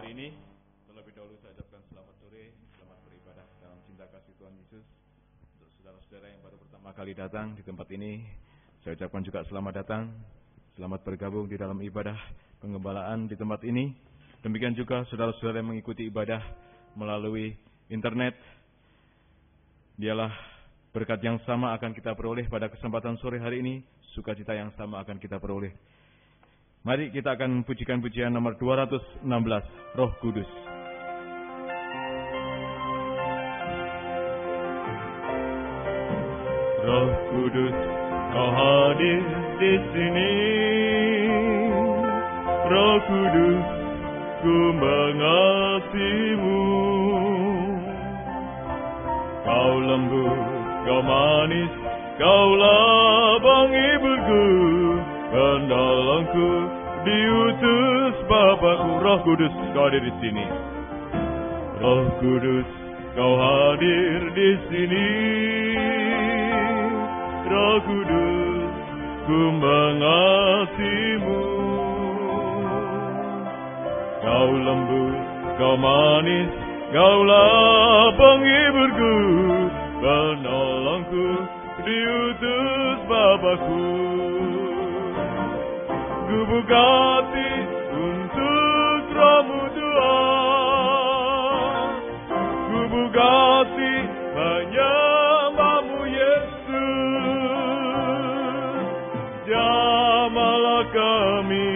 hari ini. Terlebih dahulu saya ucapkan selamat sore, selamat beribadah dalam cinta kasih Tuhan Yesus. Untuk saudara-saudara yang baru pertama kali datang di tempat ini, saya ucapkan juga selamat datang, selamat bergabung di dalam ibadah penggembalaan di tempat ini. Demikian juga saudara-saudara yang mengikuti ibadah melalui internet. Dialah berkat yang sama akan kita peroleh pada kesempatan sore hari ini, sukacita yang sama akan kita peroleh. Mari kita akan pujikan pujian nomor 216, Roh Kudus. Roh Kudus, Kau hadir di sini. Roh Kudus, ku mengasihimu. Kau lembut, Kau manis, Kaulah penghiburku, penolongku, diutus Bapakku. Roh Kudus, Kau hadir di sini. Roh Kudus, Kau hadir di sini. Roh Kudus, ku mengasihimu. Kau lembut, Kau manis, Kaulah penghiburku, penolongku, diutus Bapakku. Ku buka hati untuk Roh-Mu Tuhan. Ku buka hati menyembah-Mu Yesus. Jamahlah kami,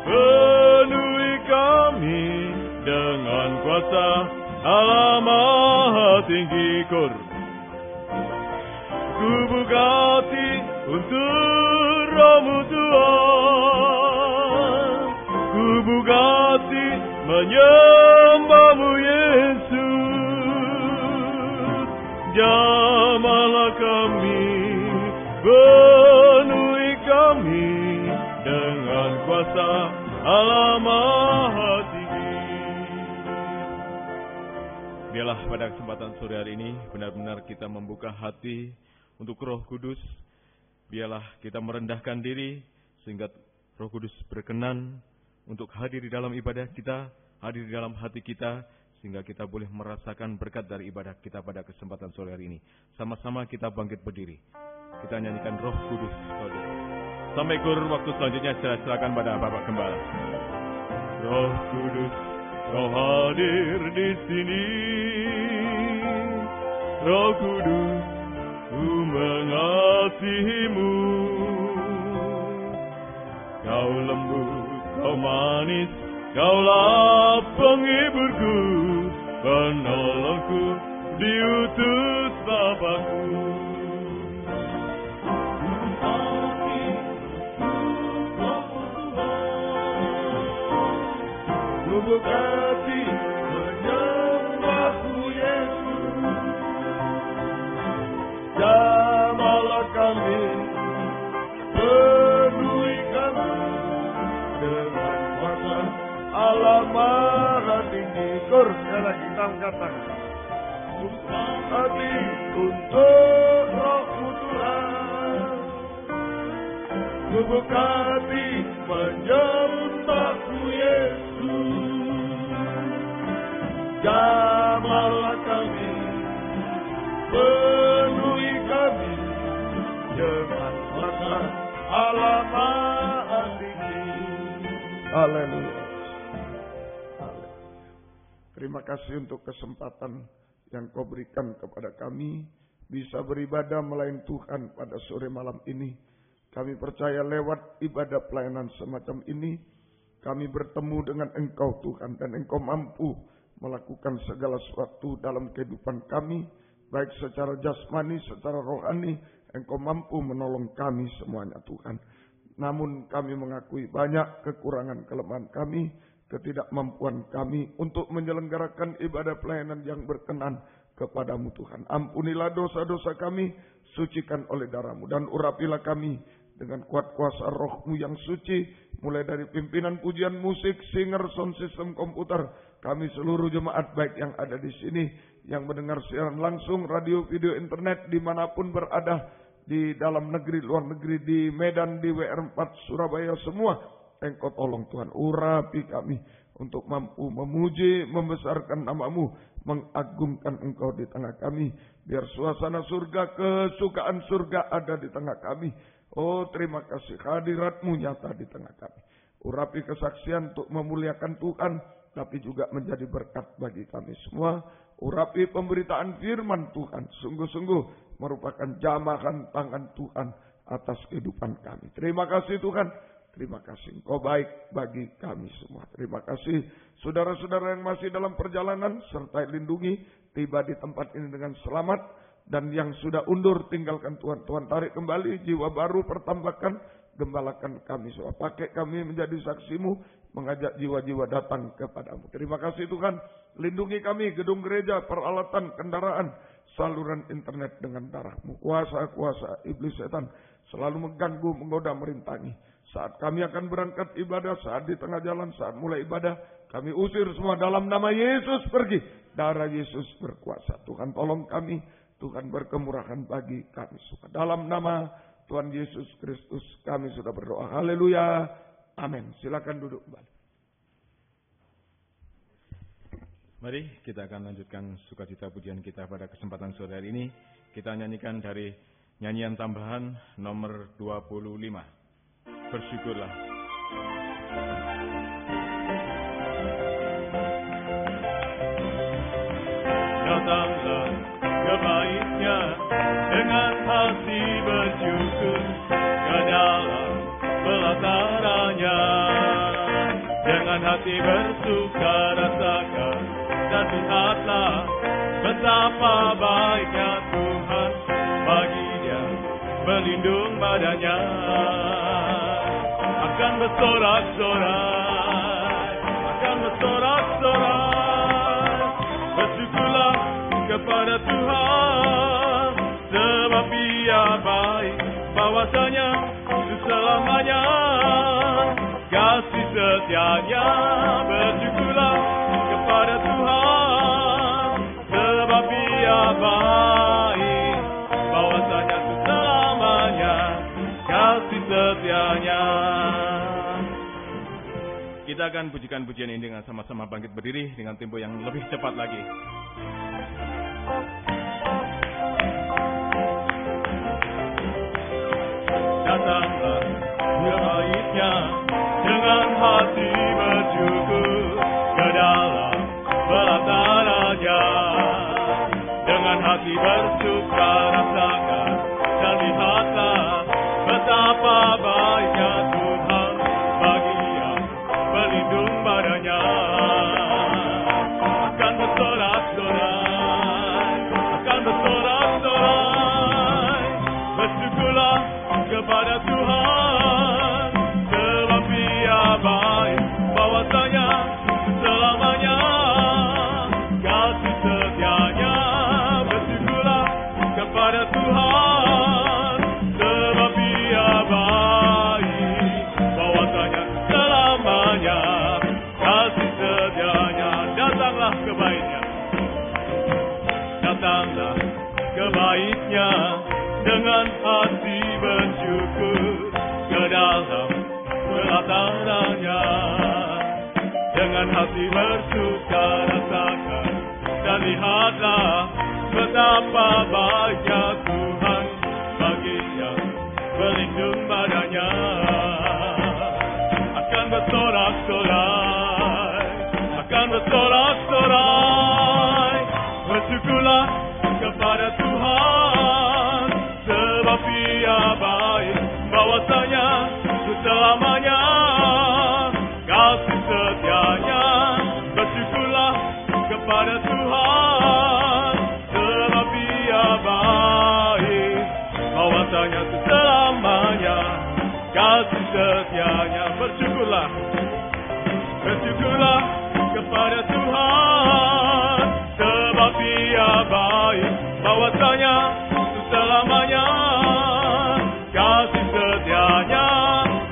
penuhi kami dengan kuasa Allah Maha Tinggi. Ku buka hati untuk Roh-Mu Tuhan. Ku buka hati menyembah-Mu Yesus. Jamahlah kami, penuhi kami dengan kuasa Allah Maha Tinggi. Biarlah pada kesempatan sore hari ini benar-benar kita membuka hati untuk Roh Kudus. Biarlah kita merendahkan diri sehingga Roh Kudus berkenan untuk hadir di dalam ibadah kita, hadir di dalam hati kita, sehingga kita boleh merasakan berkat dari ibadah kita pada kesempatan sore hari ini. Sama-sama kita bangkit berdiri. Kita nyanyikan Roh Kudus. Sampai kurun waktu selanjutnya saya silakan pada Bapak Gembala. Roh Kudus, Kau hadir di sini. Roh Kudus, ku mengasihimu. Kau lembut, Kau manis, Kaulah penghiburku, penolongku, diutus Bapakku. Ku buka hati menyembah-Mu Yesus. Jamahlah kami, penuhi kami dengan kuasa Allah Maha Tinggi. Sekali lagi kita angkat tangan. Buka hati untuk Roh-Mu Tuhan. Ku buka hati menyembah-Mu Yesus. Jamahlah kami, penuhi kami dengan kuasa Allah Maha Tinggi. Haleluya. Terima kasih untuk kesempatan yang Kau berikan kepada kami bisa beribadah melayani Tuhan pada sore malam ini. Kami percaya lewat ibadah pelayanan semacam ini kami bertemu dengan Engkau Tuhan, dan Engkau mampu melakukan segala sesuatu dalam kehidupan kami, baik secara jasmani, secara rohani. Engkau mampu menolong kami semuanya Tuhan. Namun kami mengakui banyak kekurangan kelemahan kami, ketidakmampuan kami untuk menyelenggarakan ibadah pelayanan yang berkenan kepadamu Tuhan. Ampunilah dosa-dosa kami, sucikan oleh darah-Mu, dan urapilah kami dengan kuat kuasa Roh-Mu yang suci, mulai dari pimpinan pujian musik, singer, sound system, komputer, kami seluruh jemaat baik yang ada di sini, yang mendengar siaran langsung, radio, video, internet, dimanapun berada, di dalam negeri, luar negeri, di Medan, di WR4, Surabaya, semua. Engkau tolong Tuhan, urapi kami, untuk mampu memuji, membesarkan nama-Mu, mengagungkan Engkau di tengah kami. Biar suasana surga, kesukaan surga ada di tengah kami. Oh, terima kasih hadirat-Mu nyata di tengah kami. Urapi kesaksian untuk memuliakan Tuhan, tapi juga menjadi berkat bagi kami semua. Urapi pemberitaan firman Tuhan, sungguh-sungguh merupakan jamahan tangan Tuhan atas kehidupan kami. Terima kasih Tuhan. Terima kasih, Engkau baik bagi kami semua. Terima kasih saudara-saudara yang masih dalam perjalanan, serta lindungi tiba di tempat ini dengan selamat. Dan yang sudah undur, tinggalkan Tuhan. Tuhan tarik kembali, jiwa baru pertambahkan, gembalakan kami semua. Pakai kami menjadi saksi-Mu, mengajak jiwa-jiwa datang kepada-Mu. Terima kasih Tuhan, lindungi kami, gedung gereja, peralatan, kendaraan, saluran internet dengan darah-Mu. Kuasa-kuasa iblis setan selalu mengganggu, menggoda, merintangi. Saat kami akan berangkat ibadah, saat di tengah jalan, saat mulai ibadah, kami usir semua dalam nama Yesus pergi. Darah Yesus berkuasa. Tuhan tolong kami, Tuhan berkemurahan bagi kami semua. Dalam nama Tuhan Yesus Kristus kami sudah berdoa. Haleluya. Amin. Silakan duduk kembali. Mari kita akan lanjutkan sukacita pujian kita pada kesempatan sore hari ini. Kita nyanyikan dari nyanyian tambahan nomor 25. Bersyukurlah. Datanglah ke baitnya dengan hati bersyukur ke dalam pelatarannya. Dengan hati bersuka rasakan dan lihatlah betapa baiknya Tuhan, baginya berlindung badannya. Akan bersorak-sorai, akan bersorak-sorai. Bersyukurlah kepada Tuhan, sebab Dia baik, bahwasanya selamanya kasih setianya. Bersyukurlah kepada Tuhan, sebab Dia baik, bahwasanya selamanya kasih setianya. Kita akan pujikan pujian ini dengan sama-sama bangkit berdiri dengan tempo yang lebih cepat lagi. Datanglah ke baitnya dengan hati bersyukur ke dalam pelatarannya. Dengan hati bersuka rasakan dan lihatlah betapa baiknya Tuhan, bagi yang berlindung badannya. Akan bersorak-sorai, akan bersorak-sorai. Bersyukurlah kepada Tuhan, sebab Dia baik, bahwasanya selamanya kasih setianya. Bersyukurlah kepada Tuhan, sebab Dia baik, bahwasanya selamanya kasih setianya. Datanglah ke baitnya, datanglah ke baitnya dengan hati bersyukur ke dalam pelatarannya. Dengan hati bersuka rasakan dan lihatlah betapa baiknya Tuhan, bagi yang berlindung badannya. Akan bersorak-sorai, akan bersorak-sorai. Bersyukurlah kepada Tuhan, sebab Dia baik, bahwasanya selamanya kasih setianya. Bersyukurlah kepada Tuhan, sebab Dia baik, bahwasanya selamanya kasih setianya. Bersyukurlah, bersyukurlah kepada Tuhan, sebab Dia baik, bahwasanya selamanya kasih setianya.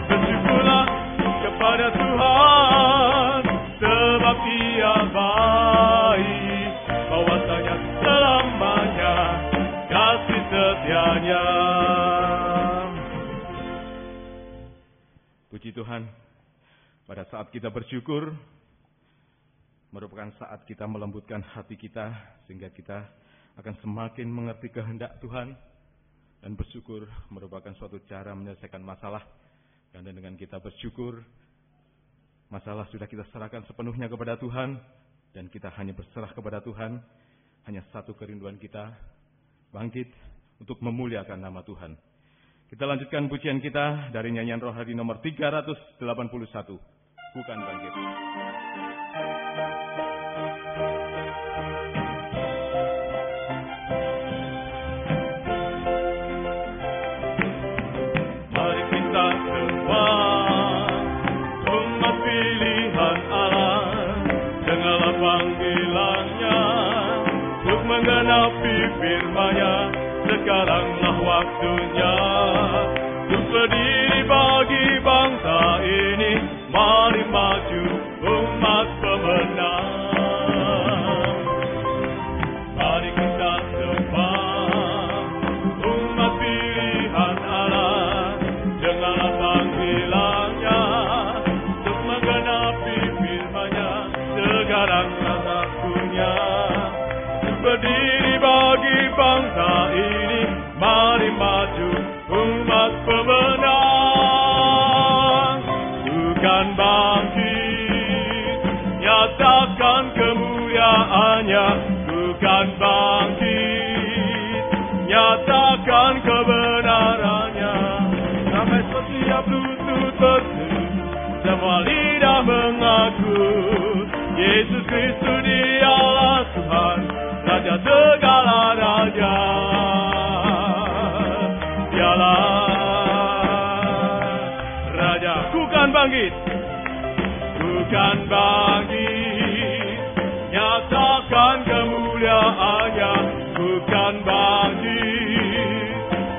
Bersyukurlah kepada Tuhan, sebab Dia baik, bahwasanya selamanya kasih setianya. Puji Tuhan, pada saat kita bersyukur, merupakan saat kita melembutkan hati kita, sehingga kita akan semakin mengerti kehendak Tuhan. Dan bersyukur merupakan suatu cara menyelesaikan masalah. Karena dengan kita bersyukur, masalah sudah kita serahkan sepenuhnya kepada Tuhan. Dan kita hanya berserah kepada Tuhan. Hanya satu kerinduan kita, bangkit untuk memuliakan nama Tuhan. Kita lanjutkan pujian kita dari nyanyian rohani nomor 381. Bukan bangkit. Mari kita semua umat pilihan Allah, dengarlah panggilannya untuk menggenapi firman-Nya. Sekaranglah waktunya untuk berdiri bagi bangsa ini. Mari maju umat pemenang. Mari kita semua umat pilihan Allah, dengarlah panggilannya untuk menggenapi firman-Nya. Sekaranglah waktunya untuk berdiri bagi bangsa ini. Mari maju umat pemenang. Bukan bangkit, nyatakan kemuliaan-Nya. Bukan bangkit, nyatakan kebenaran-Nya. Sampai setiap lutut berseru, semua lidah mengaku, Yesus Kristus Dialah Tuhan, Raja segala raja. Raja, bukan bangkit, bukan bangkit, nyatakan kemuliaan-Nya. Bukan bangkit,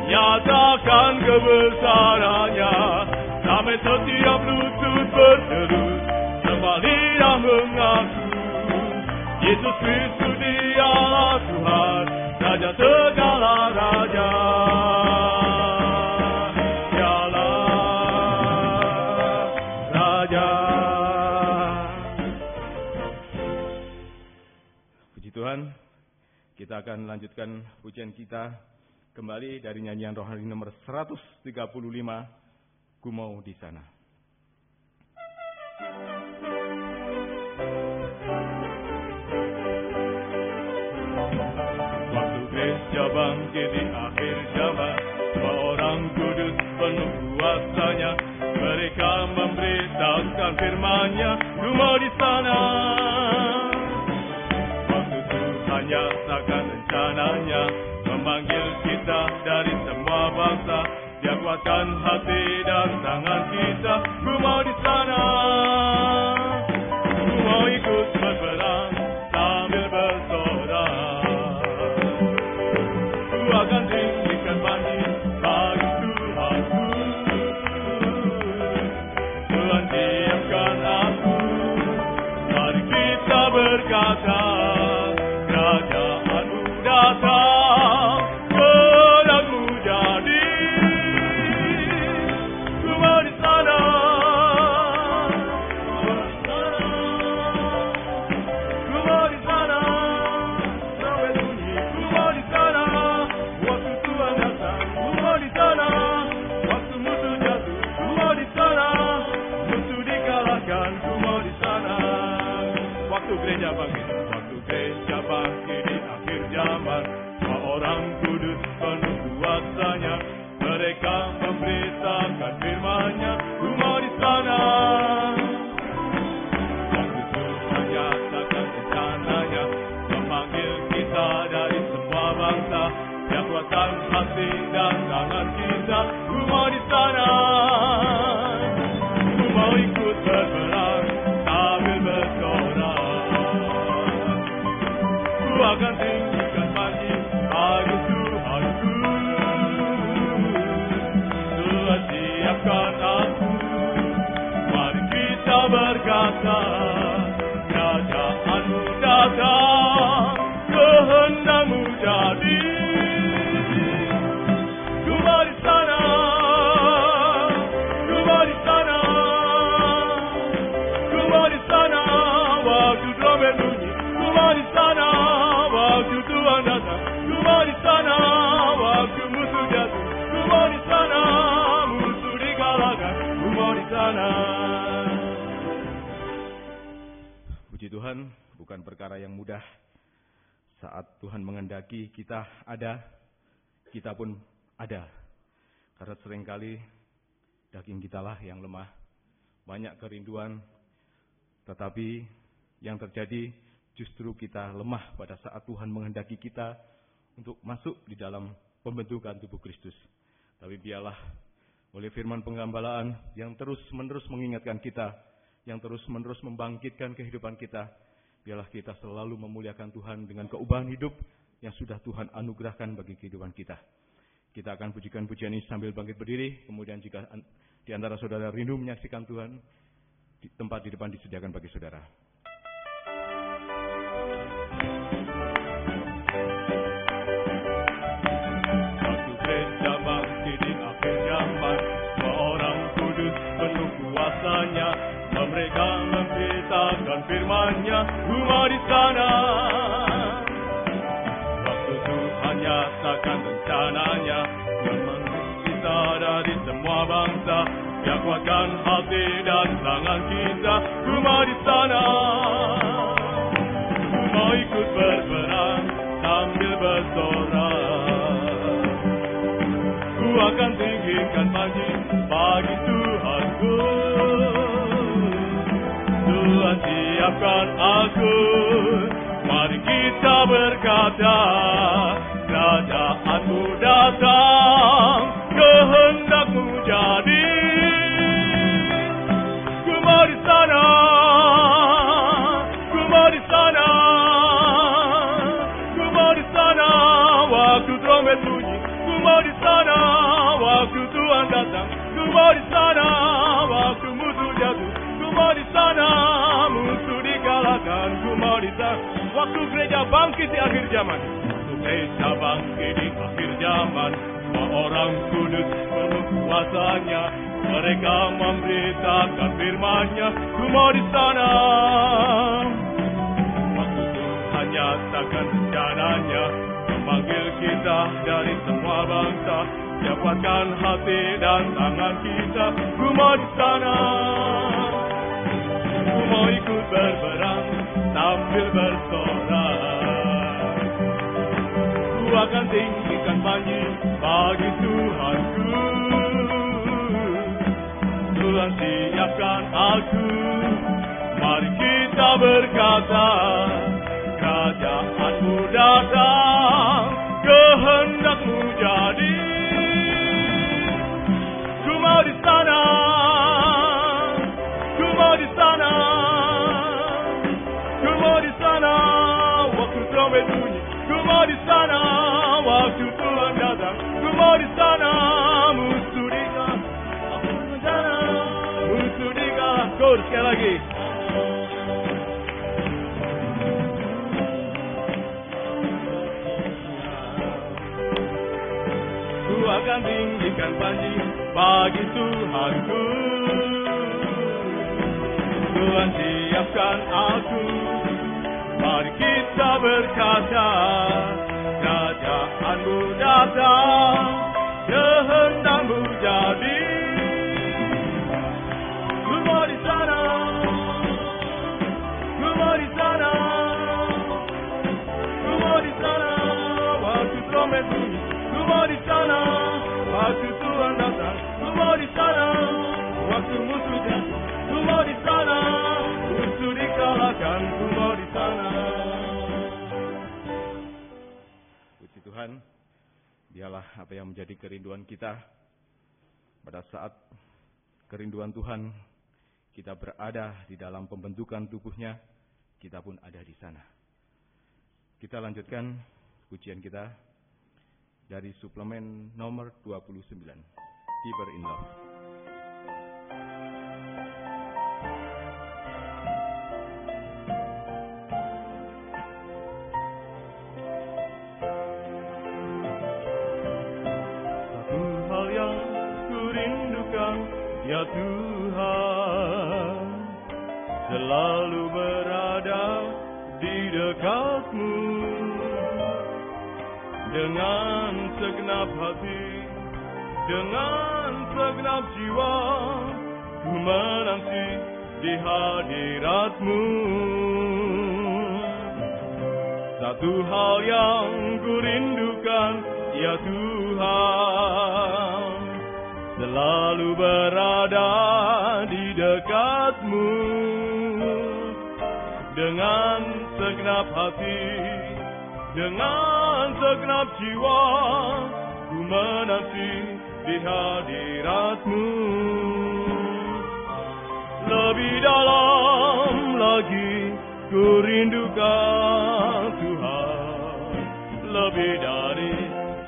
nyatakan kebesaran-Nya. Sampai setiap lutut berseru, semua lidah mengaku, Yesus Kristus Dialah Tuhan, Raja segala raja. Tuhan, kita akan lanjutkan pujian kita kembali dari nyanyian rohani nomor 135, Ku Mau di Sana. Waktu gereja bangkit di akhir zaman, dua orang kudus penuh kuasanya, mereka memberitakan firman-Nya. Ku mau di sana. Nyatakan rencananya, memanggil kita dari semua bangsa. Dia kuatkan hati dan tangan kita. Ku mau di sana. Ku mau ikut berperang sambil bersorak. Ku akan tinggikan bangkit bagi Tuhanku. Tuhan siapkan aku. Mari kita berkata, Kerajaanmu datang, kehendak-Mu jadi. Ku mau di sana, ku mau di sana, sampai bunyi. Ku mau di sana, waktu Tuhan datang. Ku mau di sana, waktu musuh jatuh. Ku mau di sana, musuh dikalahkan. Ku mau di sana, waktu gereja bangkit. Gereja bangkit di akhir zaman, dua orang kudus penuh kuasanya, mereka memberitakan firman-Nya. Ku mau di sana. Waktu Tuhan nyatakan rencananya, memanggil kita dari semua bangsa. Dia kuatkan hati dan tangan kita. Ku mau di sana. Ku mau ikut berperang sambil bersorak. Ku akan tinggikan bangkit bagi Tuhanku. Tuhan siapkan aku. Mari kita berkata, Kerajaan-Mu datang, kehendak-Mu jadi. Ku mau di sana, ku mau di sana, ku mau di sana. Waktu trompet sana. Puji Tuhan, bukan perkara yang mudah saat Tuhan menghendaki kita ada, kita pun ada. Karena seringkali daging kitalah yang lemah, banyak kerinduan, tetapi yang terjadi justru kita lemah pada saat Tuhan menghendaki kita untuk masuk di dalam pembentukan tubuh Kristus. Tapi biarlah oleh firman penggambalaan yang terus-menerus mengingatkan kita, yang terus-menerus membangkitkan kehidupan kita, biarlah kita selalu memuliakan Tuhan dengan keubahan hidup yang sudah Tuhan anugerahkan bagi kehidupan kita. Kita akan pujikan pujian ini sambil bangkit berdiri. Kemudian jika di antara saudara rindu menyaksikan Tuhan, tempat di depan disediakan bagi saudara. Waktu gereja bangkit di akhir zaman, semua orang kudus penuh kuasanya, mereka memberitakan firman-Nya, rumah di sana. Waktu Tuhan nyatakan rencananya, memanggil kita dari semua bangsa, Dia kuatkan hati dan tangan kita, rumah di sana. Mau ikut berperang sambil bersorak, ku akan tinggikan panji bagi Tuhanku. Tuhan siapkan aku, mari kita berkata, Kerajaan-Mu datang, kehendak-Mu jadi. Ku mau di sana, ku mau di sana, ku mau di sana, waktu trompet bunyi. Ku mau di sana, waktu Tuhan datang. Ku mau di sana, waktu musuh jatuh. Ku mau di sana, musuh dikalahkan. Ku mau di sana, waktu gereja bangkit di akhir zaman. Waktu gereja bangkit di akhir zaman, semua orang kudus penuh kuasanya, mereka memberitakan firman-Nya. Ku mau di sana, waktu Tuhan nyatakan rencananya, memanggil kita dari semua bangsa, Dia kuatkan hati dan tangan kita. Ku mau di sana, ku mau ikut berperang sambil bersorak, ku akan tinggikan panji bagi Tuhanku. Tuhan siapkan aku, mari kita berkata, Kerajaan-Mu datang, kehendak-Mu jadi. Ku mau di sana, ku mau di sana, ku mau di sana, waktu trompet bunyi. Ku mau di sana, waktu Tuhan datang. Ku mau di sana, musuh dikalahkan. Aku di sana, musuh dikalahkan. Kor sekali lagi. Ku akan tinggikan panji bagi Tuhanku. Tuhan siapkan aku, mari kita berkata, Kerajaan-Mu datang, kehendak-Mu jadi. Ku mau di sana, ku mau di sana, ku mau di sana, waktu trompet bunyi. Ku mau di sana, waktu Tuhan datang. Ku mau di sana, waktu musuh jatuh. Ku mau di sana, musuh dikalahkan. Ku mau di sana. Puji Tuhan, dialah apa yang menjadi kerinduan kita. Pada saat kerinduan Tuhan, kita berada di dalam pembentukan tubuhnya, kita pun ada di sana. Kita lanjutkan pujian kita dari suplemen nomor 29, Deeper in Love. Satu hal yang kurindukan, ya Tuhan, selalu berada di dekat-Mu. Dengan segenap hati, dengan segenap jiwa, ku menanti di hadirat-Mu. Satu hal yang ku rindukan, ya Tuhan, selalu berada di dekat-Mu. Dengan segenap hati, dengan segenap jiwa, ku menanti di hadirat-Mu. Lebih dalam lagi ku rindukan Tuhan, lebih dari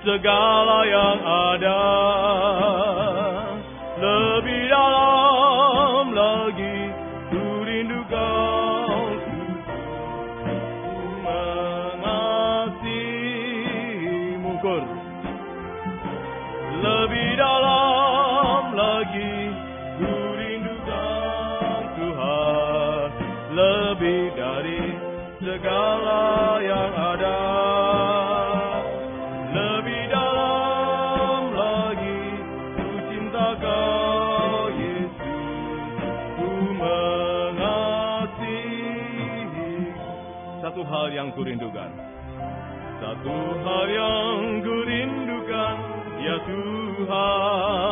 segala yang ada. Lebih dalam lagi ku rindukan Tuhan, ku mengasihi-Mu. Lebih dalam lagi ku rindukan Tuhan, lebih dari segala yang ada. Lebih dalam lagi ku cinta Kau Yesus, ku mengasihi. Satu hal yang ku rindukan, satu hal yang ku rindukan, ya Tuhan,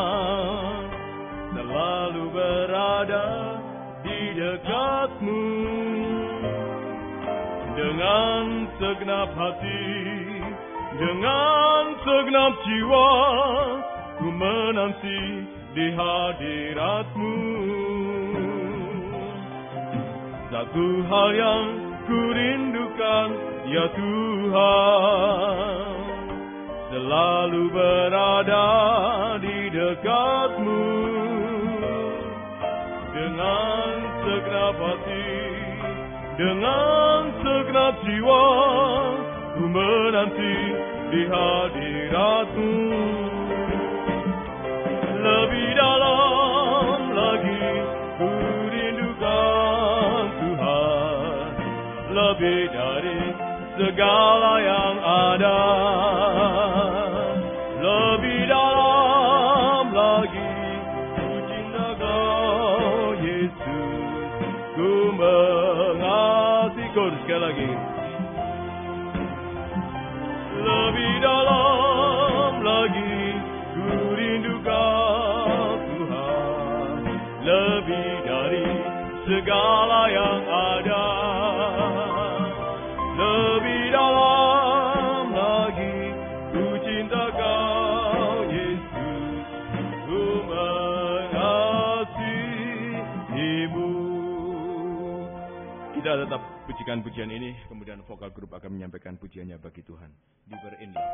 selalu berada di dekat-Mu. Dengan segenap hati, dengan segenap jiwa, ku menanti di hadirat-Mu. Satu hal yang ku rindukan, ya Tuhan, selalu berada di dekat-Mu. Dengan segenap hati, dengan segenap jiwa, ku menanti di hadirat-Mu. Lebih dalam lagi ku rindukan Tuhan, lebih dari segala yang ada. Lebih dalam lagi ku cinta Kau Yesus, ku mengasihi Kau. Sekali lagi. Lebih dalam lagi ku rindukan Tuhan, lebih dari segala yang ada. Lebih dalam lagi ku cinta Kau Yesus, ku mengasihi-Mu. Kita tetap pujikan pujian ini, kemudian vokal grup akan menyampaikan pujiannya bagi Tuhan. Diber in love.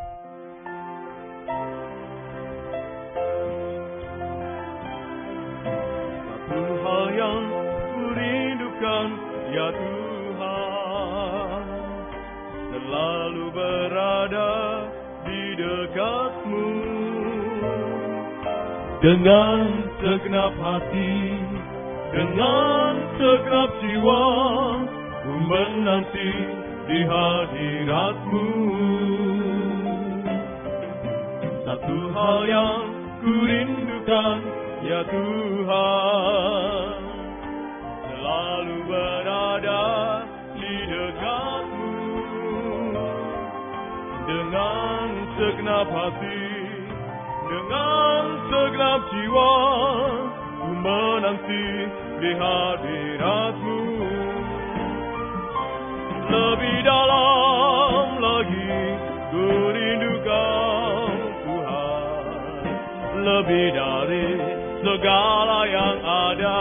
Satu hal yang ku rindukan, ya Tuhan, selalu berada di dekat-Mu. Dengan segenap hati, dengan segenap jiwa, ku menanti di hadirat-Mu. Satu hal yang ku rindukan, ya Tuhan, selalu berada di dekat-Mu. Dengan segenap hati, dengan segenap jiwa, ku menanti di hadirat-Mu. Lebih dalam lagi ku rindukan Tuhan, lebih dari segala yang ada.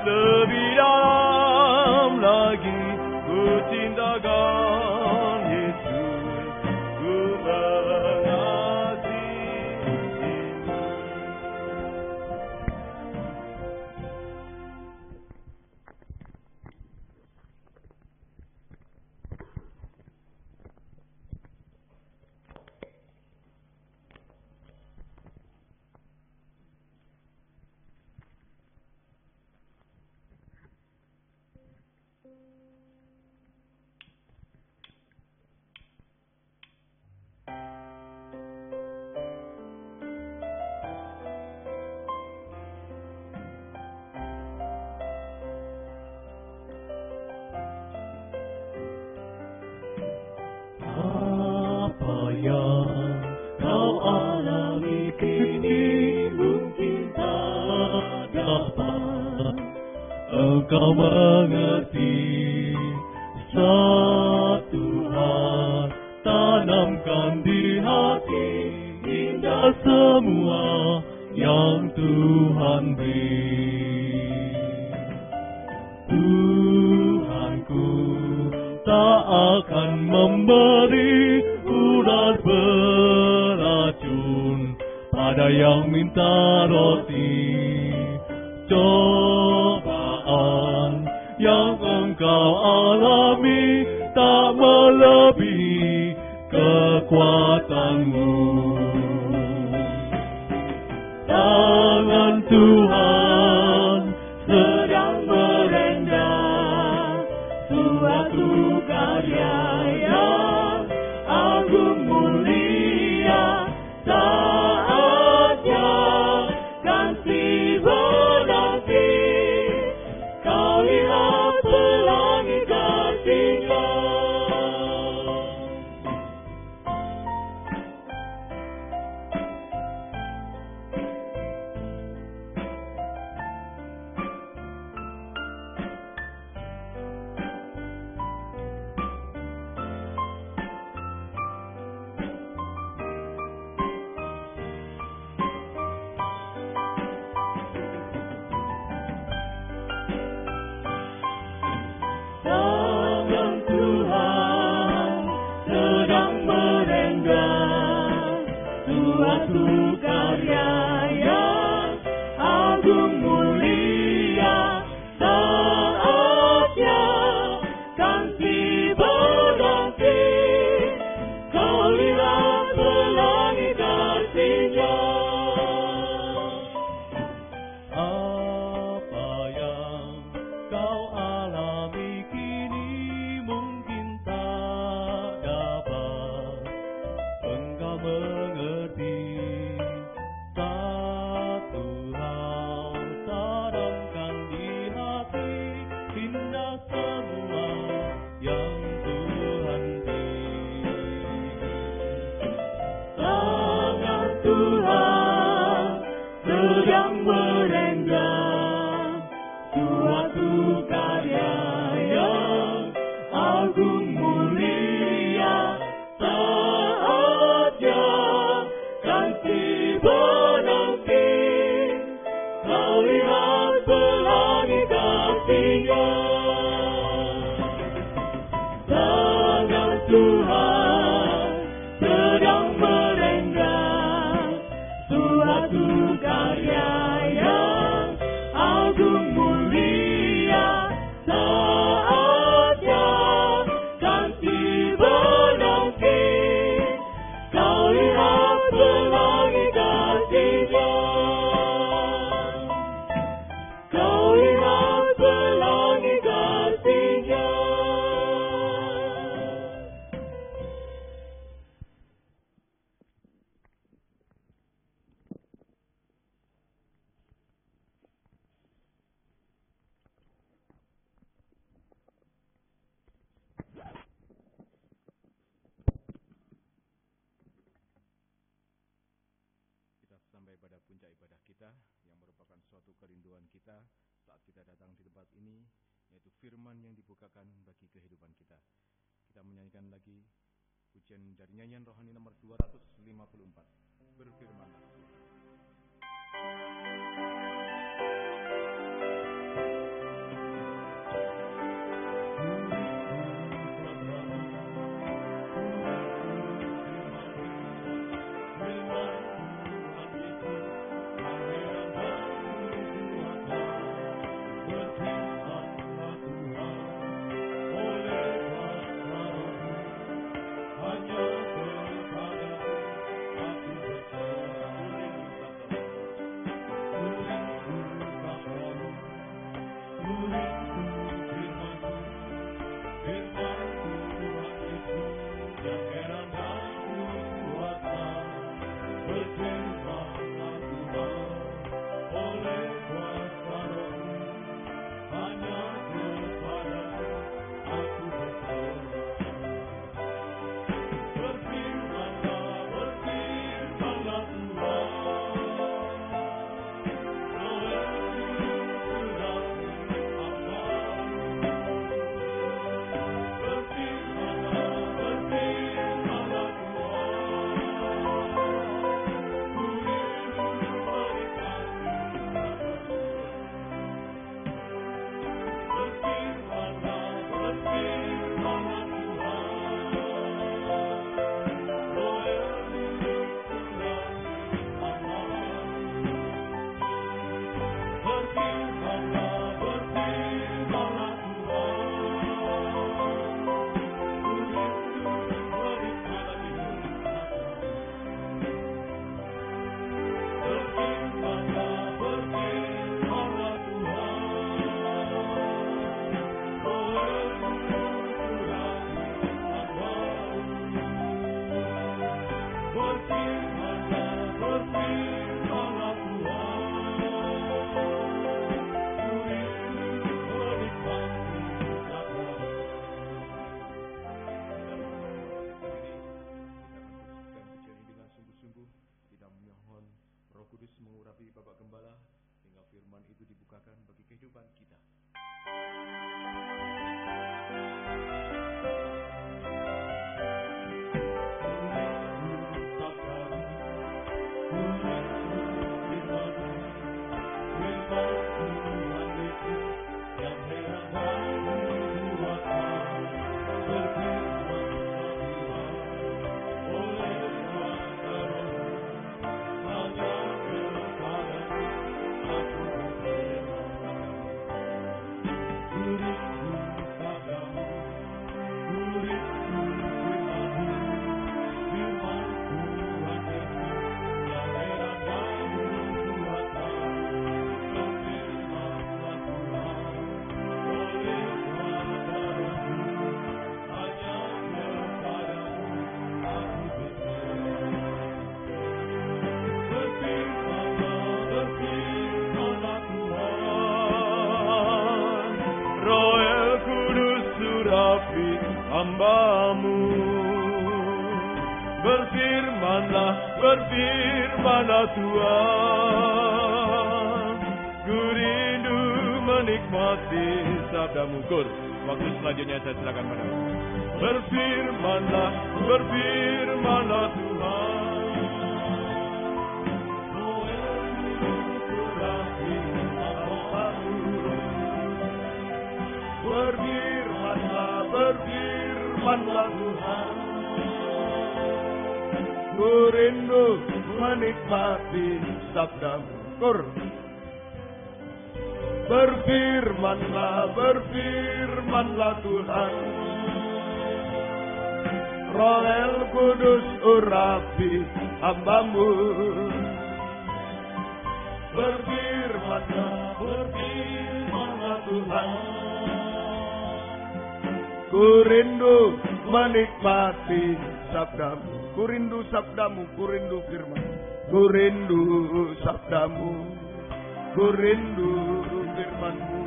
Lebih dalam lagi ku cintakan Yesus, ku mengasihi-Mu. Kau mengerti satu hal, tanamkan di hati, indah semua yang Tuhan beri. Tuhanku tak akan memberi urat beracun pada yang minta roti. Cobaan yang engkau alami tak melebihi kekuatanmu. Tangan Tuhan sedang merendam suatu karya yang agung mulia. Saatnya kan tiba nanti, kau lihat pelangi kasih-Nya. Tangan Tuhan sedang merenggang suatu karya yang agung mulia. Saatnya kan tiba nanti, kau lihat pelangi kasih-Nya. Apa yang kau alami kini mungkin tak dapat engkau mengerti. Satu hal tanamkan di hati, indah semua yang Tuhan beri. Tangan Tuhan sedang merenggang suatu karya yang agung mulia. Saatnya kan tiba nanti, kau lihat pelangi kasih-Nya. Tangan Tuhan sedang merenggang suatu karya yang agung mulia. Saatnya kan tiba nanti, kau lihat pelangi kasih-Nya. Kau lihat pelangi kasih-Nya. Kita sampai pada puncak ibadah kita yang merupakan suatu kerinduan kita saat kita datang di tempat ini, yaitu firman yang dibukakan bagi kehidupan kita. Kita menyanyikan lagi pujian dari nyanyian rohani nomor 254. Berfirmanlah Tuhan. Hanya kepada aku berserah. kehidupan kita. Hambamu, berfirmanlah Tuhan, ku rindu menikmati sabdamu. Kur, waktu selanjutnya saya silakan padamu. Berfirmanlah Tuhan. Berfirmanlah Tuhan, ku rindu menikmati sabdamu. Kur, berfirmanlah Tuhan, Roh El Kudus urapi hambamu. Berfirmanlah Tuhan, ku rindu menikmati sabdamu. Ku rindu sabdamu, ku rindu firman. Ku rindu sabdamu, ku rindu firmanmu.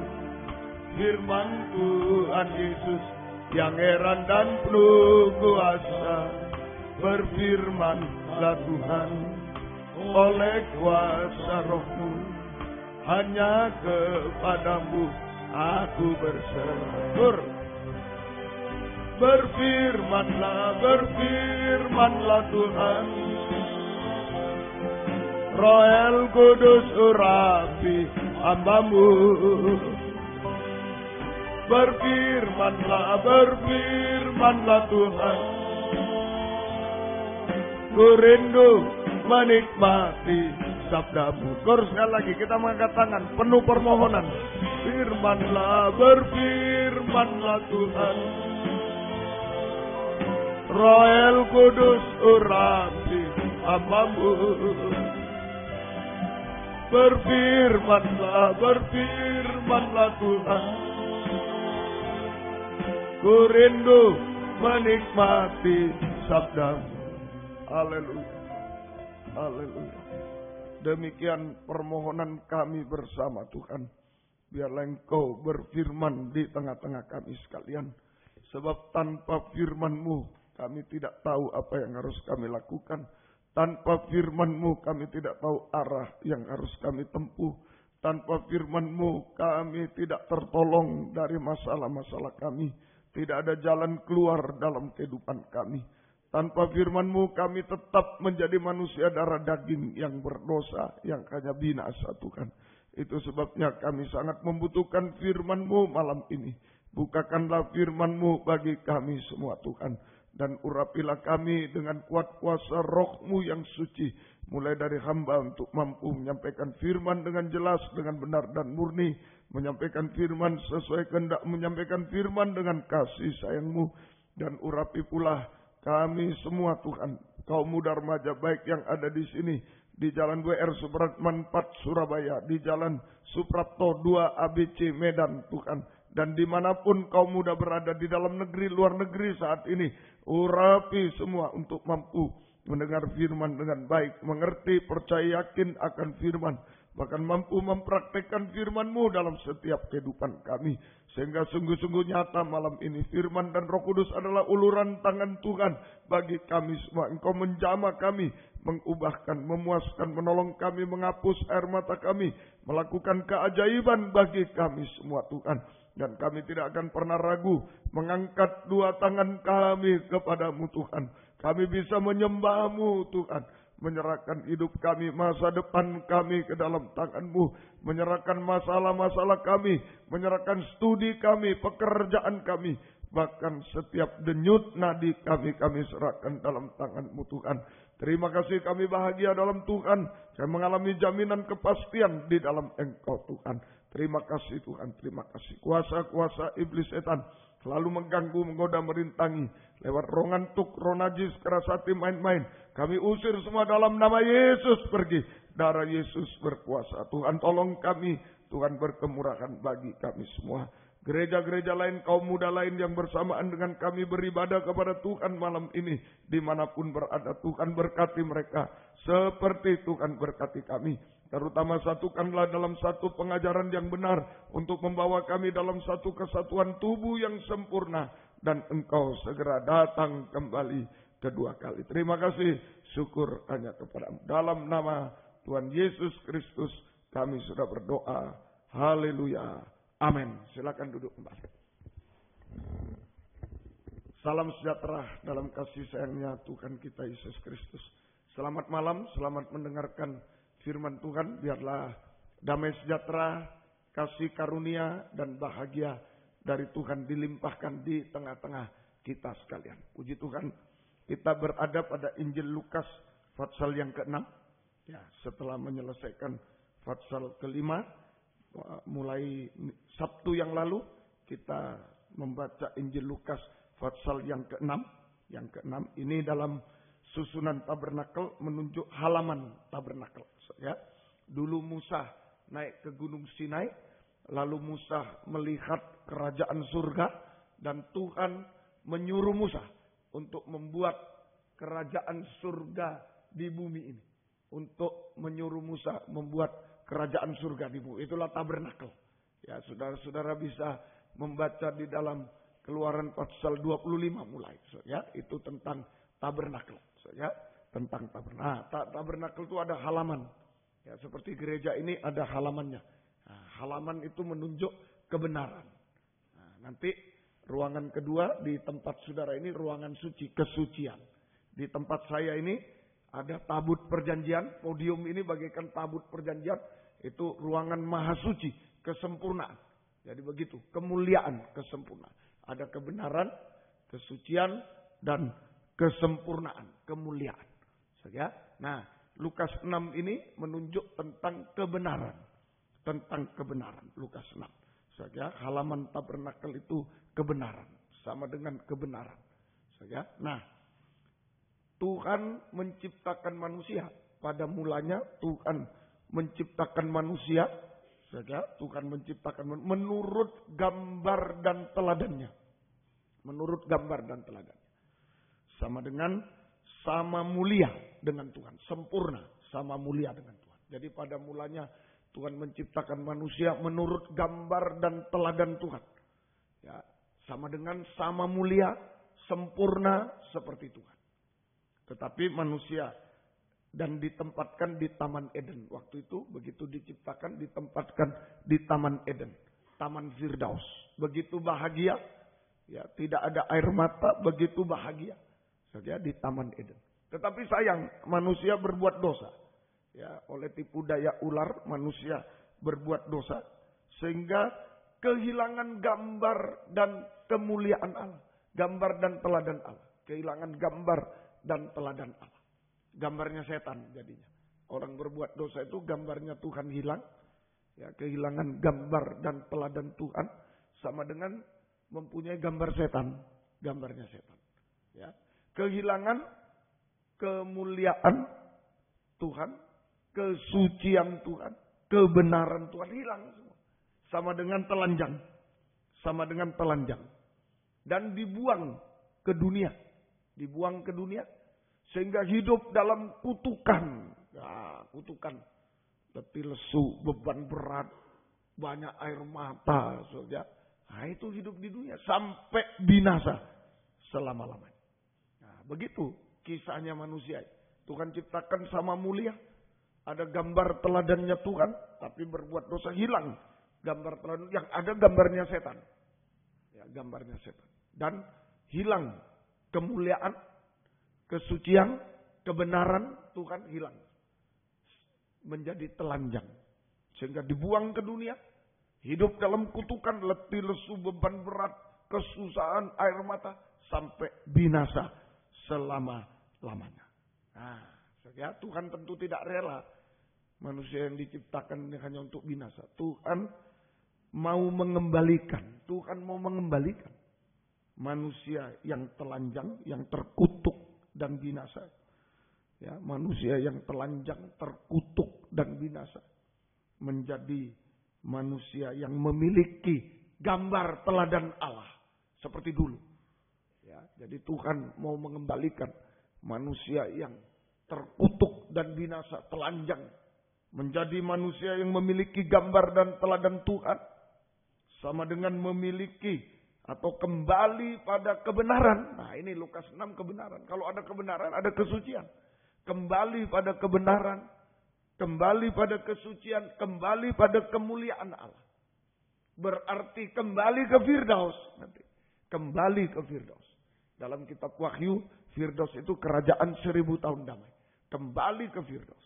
Firman Tuhan Yesus yang heran dan penuh kuasa. Berfirmanlah Tuhan oleh kuasa Roh-Mu. Hanya kepadamu aku berserah. Berfirmanlah Tuhan, Roh El Kudus urapi hambamu. Berfirmanlah Tuhan, ku rindu menikmati sabdamu. Kor, sekali lagi kita mengangkat tangan penuh permohonan. Berfirmanlah Tuhan, Roh El Kudus urapi hambamu. Berfirmanlah Tuhan, ku rindu menikmati sabdamu. Haleluya, haleluya. Demikian permohonan kami bersama Tuhan. Biarlah Engkau berfirman di tengah-tengah kami sekalian. Sebab tanpa firman-Mu kami tidak tahu apa yang harus kami lakukan. Tanpa firman-Mu kami tidak tahu arah yang harus kami tempuh. Tanpa firman-Mu kami tidak tertolong dari masalah-masalah kami. Tidak ada jalan keluar dalam kehidupan kami. Tanpa firman-Mu kami tetap menjadi manusia darah daging yang berdosa, yang hanya binasa Tuhan. Itu sebabnya kami sangat membutuhkan firman-Mu malam ini. Bukakanlah firman-Mu bagi kami semua Tuhan. Dan urapilah kami dengan kuat kuasa Roh-Mu yang suci. Mulai dari hamba untuk mampu menyampaikan firman dengan jelas, dengan benar dan murni. Menyampaikan firman sesuai kehendak, menyampaikan firman dengan kasih sayang-Mu. Dan urapi pula kami semua Tuhan. Kaum muda remaja baik yang ada di sini. Di Jalan WR Supratman 4 Surabaya. Di Jalan Suprapto 2 ABC Medan Tuhan. Dan dimanapun kaum muda berada di dalam negeri, luar negeri saat ini. Urapi semua untuk mampu mendengar firman dengan baik. Mengerti, percaya, yakin akan firman. Bahkan mampu mempraktekkan firman-Mu dalam setiap kehidupan kami. Sehingga sungguh-sungguh nyata malam ini firman dan Roh Kudus adalah uluran tangan Tuhan bagi kami semua. Engkau menjamah kami mengubahkan, memuaskan, menolong kami, menghapus air mata kami, melakukan keajaiban bagi kami semua Tuhan. Dan kami tidak akan pernah ragu mengangkat dua tangan kami kepadamu Tuhan. Kami bisa menyembah-Mu Tuhan. Menyerahkan hidup kami, masa depan kami ke dalam tangan-Mu. Menyerahkan masalah-masalah kami. Menyerahkan studi kami, pekerjaan kami. Bahkan setiap denyut nadi kami serahkan dalam tangan-Mu Tuhan. Terima kasih kami bahagia dalam Tuhan. Saya mengalami jaminan kepastian di dalam Engkau Tuhan. Terima kasih Tuhan, terima kasih. Kuasa-kuasa iblis setan selalu mengganggu, menggoda, merintangi. Lewat roh ngantuk, roh najis, keras hati, main-main. Kami usir semua dalam nama Yesus pergi. Darah Yesus berkuasa. Tuhan tolong kami. Tuhan berkemurahan bagi kami semua. Gereja-gereja lain, kaum muda lain yang bersamaan dengan kami beribadah kepada Tuhan malam ini. Dimanapun berada, Tuhan berkati mereka. Seperti Tuhan berkati kami. Terutama satukanlah dalam satu pengajaran yang benar. Untuk membawa kami dalam satu kesatuan tubuh yang sempurna. Dan Engkau segera datang kembali kedua kali. Terima kasih. Syukur hanya kepada-Mu. Dalam nama Tuhan Yesus Kristus kami sudah berdoa. Haleluya. Amin. Silakan duduk kembali. Salam sejahtera dalam kasih sayangnya Tuhan kita Yesus Kristus. Selamat malam, selamat mendengarkan firman Tuhan. Biarlah damai sejahtera, kasih karunia dan bahagia dari Tuhan dilimpahkan di tengah-tengah kita sekalian. Puji Tuhan, kita berada pada Injil Lukas pasal yang ke-6. Ya, setelah menyelesaikan pasal ke-5, mulai Sabtu yang lalu kita membaca Injil Lukas pasal yang ke-6. Yang ke-6 ini dalam susunan tabernakel menunjuk halaman tabernakel. Ya, dulu Musa naik ke Gunung Sinai, lalu Musa melihat kerajaan surga dan Tuhan menyuruh Musa untuk membuat kerajaan surga di bumi ini. Untuk menyuruh Musa membuat kerajaan surga di bumi. Itulah tabernakel. Ya, saudara-saudara bisa membaca di dalam Keluaran pasal 25 mulai. Ya, itu tentang tabernakel. Ya, tentang tabernakel. Nah, tabernakel itu ada halaman. Ya, seperti gereja ini ada halamannya. Nah, halaman itu menunjuk kebenaran. Nah, nanti ruangan kedua di tempat saudara ini ruangan suci, kesucian. Di tempat saya ini ada tabut perjanjian. Podium ini bagaikan tabut perjanjian. Itu ruangan maha suci, kesempurnaan. Jadi begitu, kemuliaan, kesempurnaan. Ada kebenaran, kesucian, dan kesempurnaan, kemuliaan. Ya. Nah, Lukas 6 ini menunjuk tentang kebenaran. Tentang kebenaran, Lukas 6. Ya. Halaman tabernakel itu kebenaran. Sama dengan kebenaran. Ya. Nah, Tuhan menciptakan manusia. Pada mulanya Tuhan menciptakan manusia. Saja, Tuhan menciptakan menurut gambar dan teladannya. Menurut gambar dan teladannya. Sama dengan sama mulia dengan Tuhan. Sempurna sama mulia dengan Tuhan. Jadi pada mulanya Tuhan menciptakan manusia menurut gambar dan teladan Tuhan. Ya, sama dengan sama mulia, sempurna seperti Tuhan. Tetapi manusia dan ditempatkan di Taman Eden. Waktu itu begitu diciptakan ditempatkan di Taman Eden. Taman Firdaus. Begitu bahagia. Ya, tidak ada air mata. Begitu bahagia. Saja di Taman Eden. Tetapi sayang manusia berbuat dosa. Ya, oleh tipu daya ular manusia berbuat dosa. Sehingga kehilangan gambar dan kemuliaan Allah. Gambar dan teladan Allah. Kehilangan gambar dan teladan Allah. Gambarnya setan jadinya. Orang berbuat dosa itu gambarnya Tuhan hilang. Ya, kehilangan gambar dan teladan Tuhan. Sama dengan mempunyai gambar setan. Gambarnya setan. Ya. Kehilangan kemuliaan Tuhan. Kesucian Tuhan. Kebenaran Tuhan hilang semua. Sama dengan telanjang. Sama dengan telanjang. Dan dibuang ke dunia. Dibuang ke dunia. Sehingga hidup dalam kutukan. Ya, kutukan. Letih lesu, beban berat. Banyak air mata. Ya. Nah, itu hidup di dunia. Sampai binasa selama-lamanya. Nah, begitu kisahnya manusia. Tuhan ciptakan sama mulia. Ada gambar teladannya Tuhan, tapi berbuat dosa hilang. Gambar teladan yang ada gambarnya setan. Ya, gambarnya setan. Dan hilang kemuliaan, kesucian, kebenaran Tuhan hilang. Menjadi telanjang. Sehingga dibuang ke dunia. Hidup dalam kutukan, letih, lesu, beban berat, kesusahan, air mata. Sampai binasa selama-lamanya. Nah, ya, Tuhan tentu tidak rela manusia yang diciptakan hanya untuk binasa. Tuhan mau mengembalikan. Tuhan mau mengembalikan manusia yang telanjang, yang terkutuk dan binasa. Ya, manusia yang telanjang, terkutuk dan binasa. Menjadi manusia yang memiliki gambar teladan Allah. Seperti dulu. Ya, jadi Tuhan mau mengembalikan manusia yang terkutuk dan binasa, telanjang. Menjadi manusia yang memiliki gambar dan teladan Tuhan. Sama dengan memiliki atau kembali pada kebenaran. Nah, ini Lukas 6 kebenaran. Kalau ada kebenaran, ada kesucian. Kembali pada kebenaran. Kembali pada kesucian. Kembali pada kemuliaan Allah. Berarti kembali ke Firdaus. Nanti. Kembali ke Firdaus. Dalam kitab Wahyu, Firdaus itu kerajaan 1000 tahun damai. Kembali ke Firdaus.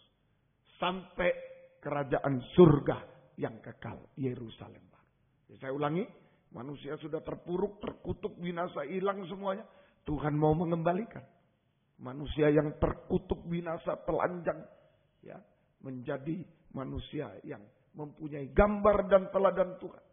Sampai kerajaan surga yang kekal, Yerusalem baru. Ya, saya ulangi, manusia sudah terpuruk, terkutuk, binasa, hilang semuanya. Tuhan mau mengembalikan manusia yang terkutuk, binasa, telanjang, ya, menjadi manusia yang mempunyai gambar dan teladan Tuhan.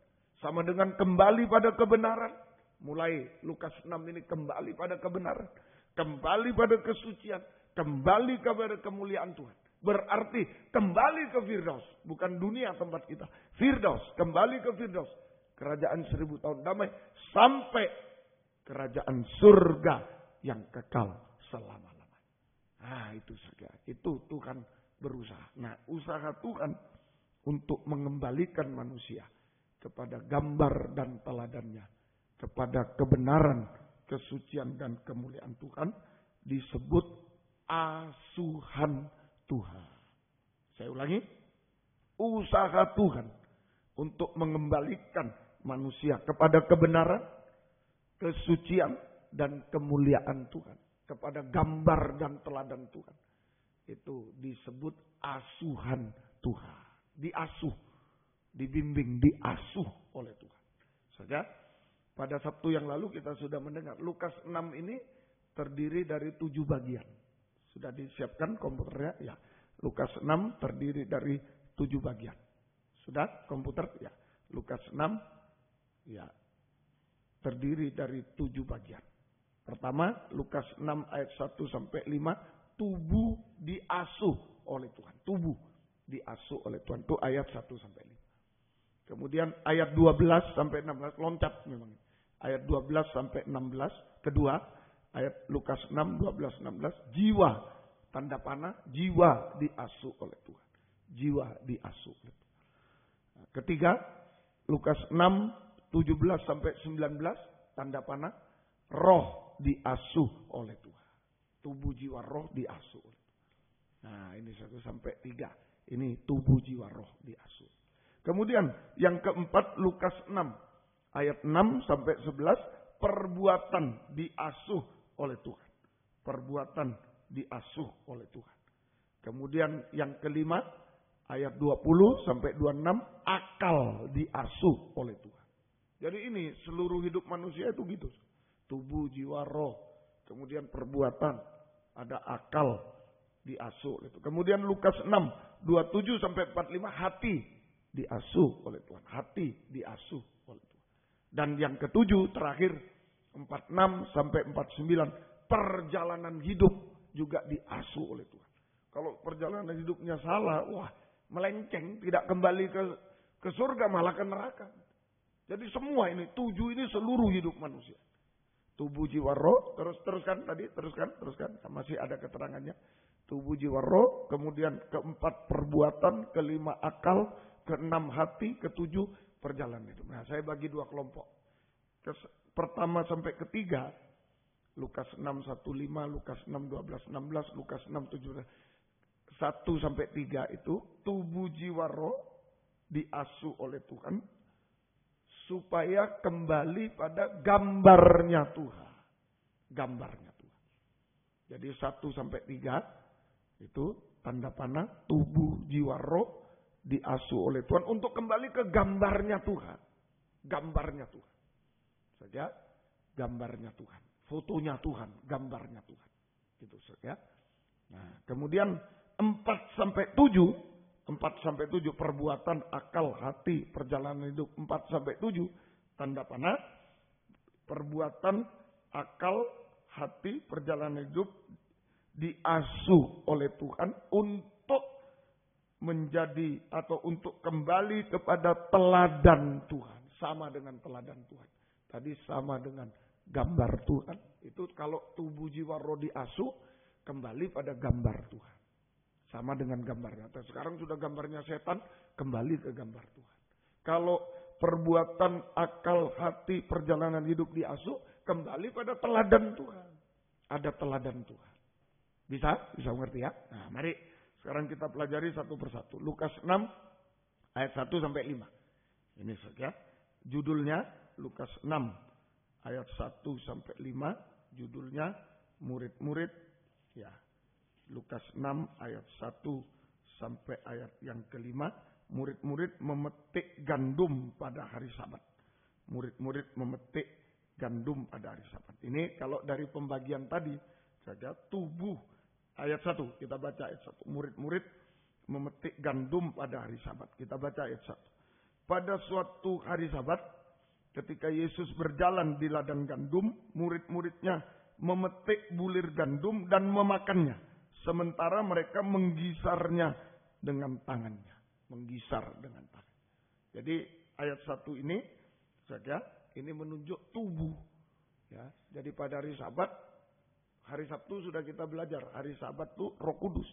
Sama dengan kembali pada kebenaran. Mulai Lukas 6 ini kembali pada kebenaran. Kembali pada kesucian. Kembali kepada kemuliaan Tuhan. Berarti kembali ke Firdaus. Bukan dunia tempat kita. Firdaus. Kembali ke Firdaus. Kerajaan 1000 tahun damai. Sampai kerajaan surga yang kekal selama-lamanya. Nah, itu saja. Itu Tuhan berusaha. Nah, usaha Tuhan untuk mengembalikan manusia kepada gambar dan teladannya. Kepada kebenaran, kesucian dan kemuliaan Tuhan. Disebut asuhan Tuhan. Saya ulangi. Usaha Tuhan untuk mengembalikan manusia kepada kebenaran, kesucian dan kemuliaan Tuhan. Kepada gambar dan teladan Tuhan. Itu disebut asuhan Tuhan. Diasuh, dibimbing, diasuh oleh Tuhan. Saja, pada Sabtu yang lalu kita sudah mendengar Lukas 6 ini terdiri dari 7 bagian. Sudah disiapkan komputernya? Ya. Lukas 6 terdiri dari 7 bagian. Sudah komputer? Ya. Lukas 6 ya terdiri dari 7 bagian. Pertama, Lukas 6 ayat 1 sampai 5, tubuh diasuh oleh Tuhan. Tubuh diasuh oleh Tuhan. Itu ayat 1 sampai 5. Kemudian ayat 12 sampai 16 loncat memang. Ayat 12 sampai 16, kedua ayat Lukas 6, 12, 16. Jiwa, tanda panah, jiwa diasuh oleh Tuhan. Jiwa diasuh oleh Tuhan. Nah, ketiga, Lukas 6, 17 sampai 19. Tanda panah, roh diasuh oleh Tuhan. Tubuh, jiwa, roh diasuh oleh Tuhan. Nah, ini 1 sampai 3. Ini tubuh, jiwa, roh diasuh. Kemudian yang keempat, Lukas 6. Ayat 6 sampai 11. Perbuatan diasuh oleh Tuhan. Perbuatan diasuh oleh Tuhan. Kemudian yang kelima, ayat 20 sampai 26, akal diasuh oleh Tuhan. Jadi ini seluruh hidup manusia itu gitu. Tubuh, jiwa, roh. Kemudian perbuatan, ada akal diasuh oleh Tuhan. Kemudian Lukas 6, 27 sampai 45, hati diasuh oleh Tuhan. Hati diasuh oleh Tuhan. Dan yang ketujuh terakhir, 46 sampai 49, perjalanan hidup juga diasuh oleh Tuhan. Kalau perjalanan hidupnya salah, wah, melenceng, tidak kembali ke surga, malah ke neraka. Jadi semua ini, 7 ini seluruh hidup manusia. Tubuh, jiwa, roh, teruskan tadi, teruskan. Masih ada keterangannya. Tubuh, jiwa, roh, kemudian keempat perbuatan, kelima akal, keenam hati, ketujuh perjalanan hidup. Nah, saya bagi 2 kelompok. Pertama sampai ketiga, Lukas 6:1-5, Lukas 6:12-16, Lukas 6:17. 1-3 itu tubuh jiwa roh diasuh oleh Tuhan supaya kembali pada gambarnya Tuhan. Gambarnya Tuhan. Jadi 1-3 itu tanda panah tubuh jiwa roh diasuh oleh Tuhan untuk kembali ke gambarnya Tuhan. Gambarnya Tuhan. Saja gambarnya Tuhan. Fotonya Tuhan, gambarnya Tuhan. Gitu saja. Nah, kemudian 4-7 perbuatan, akal, hati, perjalanan hidup. 4-7 tanda panah perbuatan, akal, hati, perjalanan hidup diasuh oleh Tuhan untuk menjadi atau untuk kembali kepada teladan Tuhan. Sama dengan teladan Tuhan. Tadi sama dengan gambar Tuhan. Itu kalau tubuh jiwa roh diasuh kembali pada gambar Tuhan. Sama dengan gambarnya. Sekarang sudah gambarnya setan, kembali ke gambar Tuhan. Kalau perbuatan, akal, hati, perjalanan hidup diasuh, kembali pada teladan Tuhan. Ada teladan Tuhan. Bisa mengerti ya? Nah, mari sekarang kita pelajari satu persatu. Lukas 6 ayat 1-5. Ini saja. Judulnya Lukas 6 ayat 1-5. Judulnya murid-murid ya. Lukas 6 ayat 1 sampai ayat yang ke-5. Murid-murid memetik gandum pada hari Sabat. Murid-murid memetik gandum pada hari Sabat. Ini kalau dari pembagian tadi saja tubuh ayat 1. Kita baca ayat 1. Murid-murid memetik gandum pada hari Sabat. Kita baca ayat 1. Pada suatu hari Sabat ketika Yesus berjalan di ladang gandum, murid-muridnya memetik bulir gandum dan memakannya. Sementara mereka menggisarnya dengan tangannya. Menggisar dengan tangan. Jadi ayat 1 ini saja ini menunjuk tubuh. Ya, jadi pada hari Sabat, hari Sabtu sudah kita belajar. Hari Sabat itu Roh Kudus.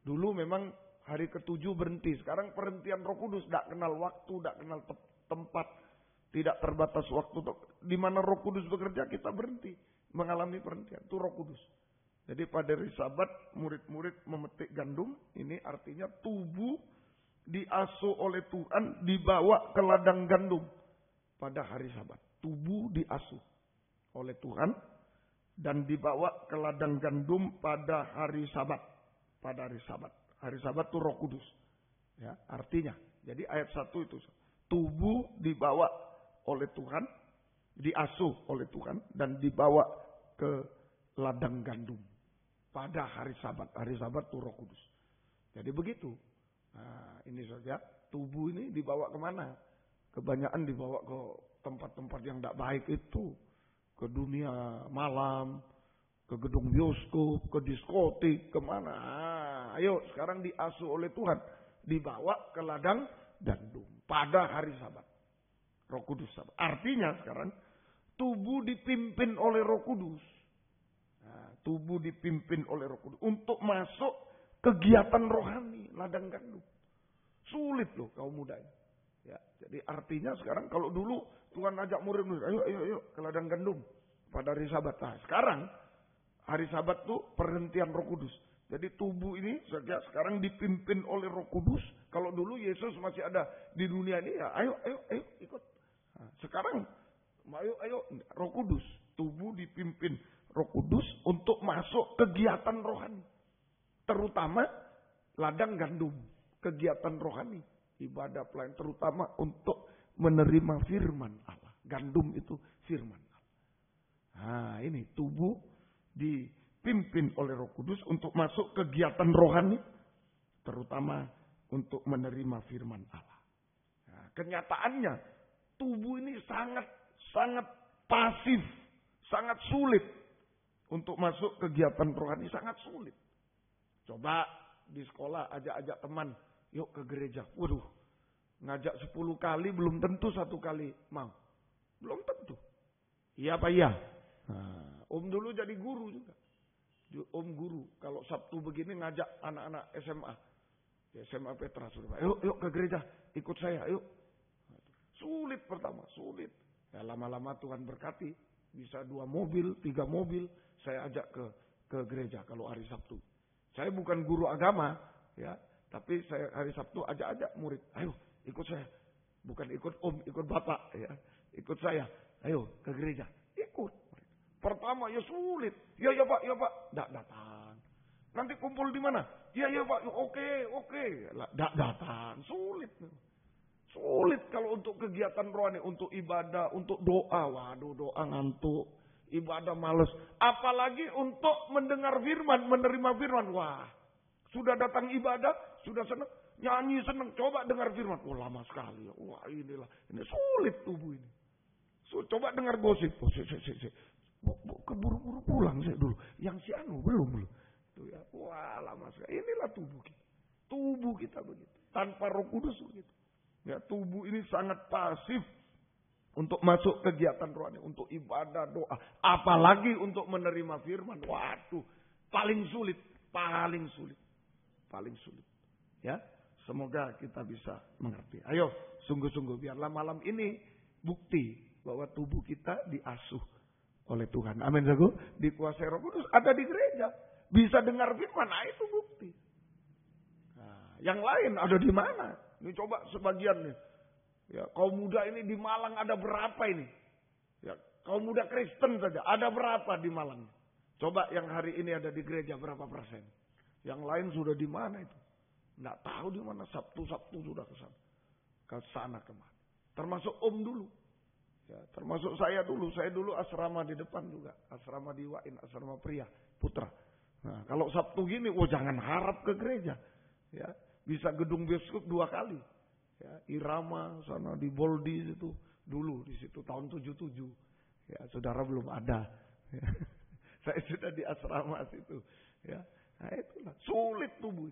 Dulu memang hari ke-7 berhenti. Sekarang perhentian Roh Kudus. Tidak kenal waktu, tidak kenal tempat. Tidak terbatas waktu. Di mana Roh Kudus bekerja kita berhenti. Mengalami perhentian. Itu Roh Kudus. Jadi pada hari Sabat murid-murid memetik gandum. Ini artinya tubuh diasuh oleh Tuhan dibawa ke ladang gandum. Pada hari Sabat. Tubuh diasuh oleh Tuhan. Dan dibawa ke ladang gandum pada hari Sabat. Pada hari Sabat. Hari Sabat itu Roh Kudus. Ya, artinya. Jadi ayat 1 itu. Tubuh dibawa oleh Tuhan. Diasuh oleh Tuhan. Dan dibawa ke ladang gandum. Pada hari Sabat. Hari Sabat itu Roh Kudus. Jadi begitu. Nah, ini saja. Tubuh ini dibawa kemana? Kebanyakan dibawa ke tempat-tempat yang tidak baik itu. Ke dunia malam. Ke gedung bioskop. Ke diskotik. Kemana? Ayo sekarang diasuh oleh Tuhan. Dibawa ke ladang gandum. Pada hari Sabat. Roh Kudus Sabat. Artinya sekarang. Tubuh dipimpin oleh Roh Kudus. Nah, tubuh dipimpin oleh Roh Kudus. Untuk masuk kegiatan rohani. Ladang gandum. Sulit loh kaum muda ini. Ya, jadi artinya sekarang kalau dulu Tuhan ajak murid-murid. Ayo ke ladang gandum. Pada hari Sabat. Nah, sekarang hari Sabat tuh perhentian Roh Kudus. Jadi tubuh ini sekarang dipimpin oleh Roh Kudus. Kalau dulu Yesus masih ada di dunia ini ya ayo ikut. Nah, sekarang ayo Roh Kudus. Tubuh dipimpin Roh Kudus untuk masuk kegiatan rohani. Terutama ladang gandum. Kegiatan rohani. Ibadah pelayan terutama untuk menerima firman Allah. Gandum itu firman Allah. Nah ini tubuh dipimpin oleh Roh Kudus untuk masuk kegiatan rohani. Terutama untuk menerima firman Allah. Nah, kenyataannya tubuh ini sangat pasif. Sangat sulit. Untuk masuk kegiatan rohani sangat sulit. Coba di sekolah ajak teman. Yuk ke gereja. Waduh. Ngajak 10 kali belum tentu 1 kali mau. Belum tentu. Iya apa iya? Nah, Om dulu jadi guru juga. Om guru. Kalau Sabtu begini ngajak anak-anak SMA. SMA Petra. Yuk ke gereja. Ikut saya. Yuk. Sulit pertama. Sulit. Ya lama-lama Tuhan berkati. Bisa 2 mobil, 3 mobil, saya ajak ke gereja kalau hari Sabtu. Saya bukan guru agama, ya, tapi saya hari Sabtu ajak murid, ayo ikut saya. Bukan ikut om, ikut bapak, ya. Ikut saya, ayo ke gereja. Ikut. Pertama ya sulit. Ya pak, Nggak datang. Nanti kumpul di mana? Ya pak, oke. Nggak datang. Sulit kalau untuk kegiatan rohani, untuk ibadah, untuk doa. Waduh, doa ngantuk. Ibadah males. Apalagi untuk mendengar firman, menerima firman. Wah, sudah datang ibadah, sudah senang. Nyanyi senang. Coba dengar firman. Oh, lama sekali. Wah, ini sulit tubuh ini. Coba dengar gosip. Keburu-buru pulang saya dulu. Yang si Anu belum. Tuh ya. Wah, lama sekali. Inilah tubuh kita. Tubuh kita begitu. Tanpa Roh Kudus begitu. Ya, tubuh ini sangat pasif untuk masuk kegiatan rohani, untuk ibadah, doa, apalagi untuk menerima firman. Waduh, paling sulit. Ya, semoga kita bisa mengerti. Ayo, sungguh-sungguh biarlah malam ini bukti bahwa tubuh kita diasuh oleh Tuhan. Amin, saudara. Dikuasai Roh Kudus, ada di gereja, bisa dengar firman. Nah, itu bukti. Nah, yang lain ada di mana? Ini coba sebagian nih. Ya, kaum muda ini di Malang ada berapa ini? Ya, kaum muda Kristen saja ada berapa di Malang? Coba yang hari ini ada di gereja berapa persen? Yang lain sudah di mana itu? Nggak tahu di mana. Sabtu sudah ke sana kemana. Termasuk Om dulu. Ya, termasuk saya dulu. Saya dulu asrama di depan juga. Asrama di Wain, asrama pria, putra. Nah, kalau Sabtu gini, jangan harap ke gereja. Ya, bisa gedung bioskop 2 kali. Ya, Irama sana di Boldi situ dulu di situ tahun 77. Ya, saudara belum ada. Ya. Saya sudah di asrama situ. Ya, nah itulah sulit tubuh.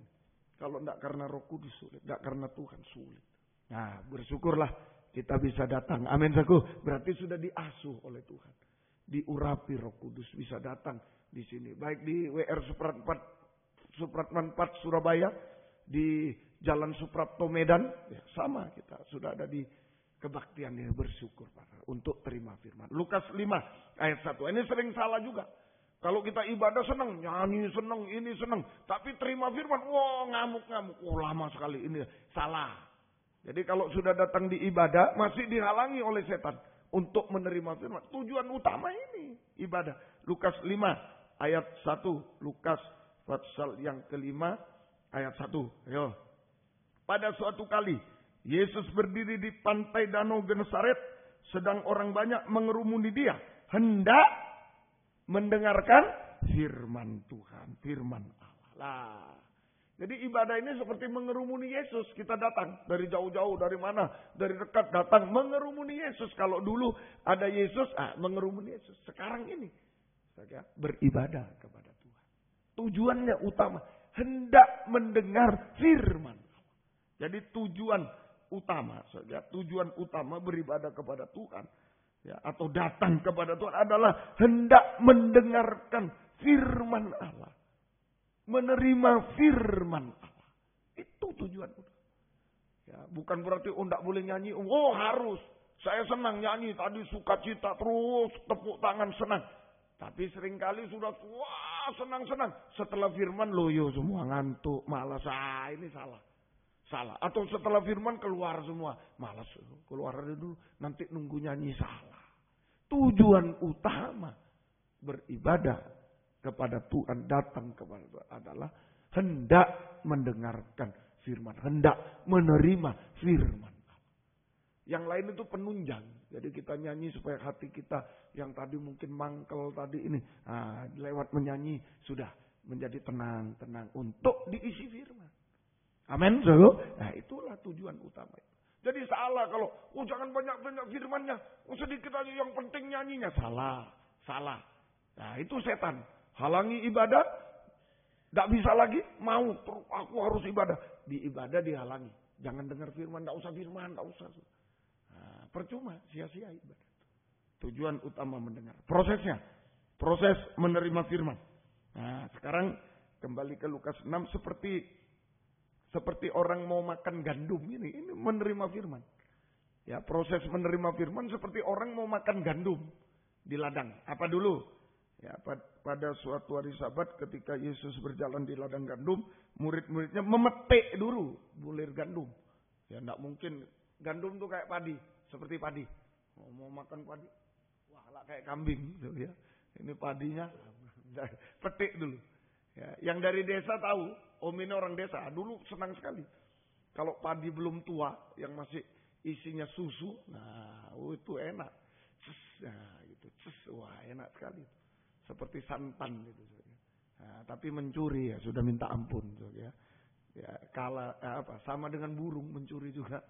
Kalau enggak karena Roh Kudus sulit, enggak karena Tuhan sulit. Nah, bersyukurlah kita bisa datang. Amin, saku. Berarti sudah diasuh oleh Tuhan. Diurapi Roh Kudus, bisa datang di sini. Baik di WR Supratman 4 Surabaya, di Jalan Suprapto Medan, ya, sama kita sudah ada di kebaktian ini. Bersyukur untuk terima firman. Lukas 5 ayat 1. Ini sering salah juga. Kalau kita ibadah senang, nyanyi senang, ini senang, tapi terima firman, ngamuk-ngamuk, lama sekali ini. Salah. Jadi kalau sudah datang di ibadah masih dihalangi oleh setan untuk menerima firman. Tujuan utama ini ibadah. Lukas 5 ayat 1. Lukas pasal yang kelima ayat 1. Ayo. Pada suatu kali, Yesus berdiri di pantai Danau Genesaret, sedang orang banyak mengerumuni dia, hendak mendengarkan firman Tuhan, firman Allah. Jadi ibadah ini seperti mengerumuni Yesus. Kita datang dari jauh-jauh, dari mana, dari dekat datang mengerumuni Yesus. Kalau dulu ada Yesus, mengerumuni Yesus. Sekarang ini, saja beribadah kepada Tuhan. Tujuannya utama, hendak mendengar firman Allah. Jadi tujuan utama beribadah kepada Tuhan, ya, atau datang kepada Tuhan adalah hendak mendengarkan firman Allah, menerima firman Allah. Itu tujuan utama. Ya, bukan berarti enggak boleh nyanyi. Harus. Saya senang nyanyi tadi, sukacita terus, tepuk tangan senang. Tapi seringkali sudah senang-senang. Setelah firman loyo semua, ngantuk, malas. Ini salah. Atau setelah firman keluar semua. Malas, keluar dulu. Nanti nunggu nyanyi, salah. Tujuan utama beribadah kepada Tuhan, datang kepada Tuhan adalah hendak mendengarkan firman. Hendak menerima firman. Yang lain itu penunjang. Jadi kita nyanyi supaya hati kita yang tadi mungkin mangkel tadi ini. Lewat menyanyi sudah menjadi tenang untuk diisi firman. Amin, saudara. Nah, itulah tujuan utama itu. Jadi salah kalau jangan banyak-banyak firmannya, sedikit aja yang penting nyanyinya. Salah. Nah, itu setan. Halangi ibadah, tidak bisa lagi, mau aku harus ibadah. Di ibadah dihalangi. Jangan dengar firman, tidak usah firman, tidak usah. Nah, percuma, sia-sia ibadah. Tujuan utama mendengar. Prosesnya, proses menerima firman. Nah, sekarang kembali ke Lukas 6 seperti orang mau makan gandum ini menerima firman. Ya, proses menerima firman seperti orang mau makan gandum. di ladang. Apa dulu? Ya, pada suatu hari Sabat ketika Yesus berjalan di ladang gandum, murid-muridnya memetik dulu bulir gandum. Ya enggak mungkin, gandum tuh kayak padi, seperti padi. Mau makan padi, wah lah kayak kambing gitu ya. Ini padinya, petik dulu. Ya, yang dari desa tahu, Om ini orang desa, dulu senang sekali. Kalau padi belum tua, yang masih isinya susu, nah itu enak. Nah gitu, wah enak sekali. Seperti santan gitu. Nah, tapi mencuri ya sudah minta ampun, ya. Ya sama dengan burung mencuri juga.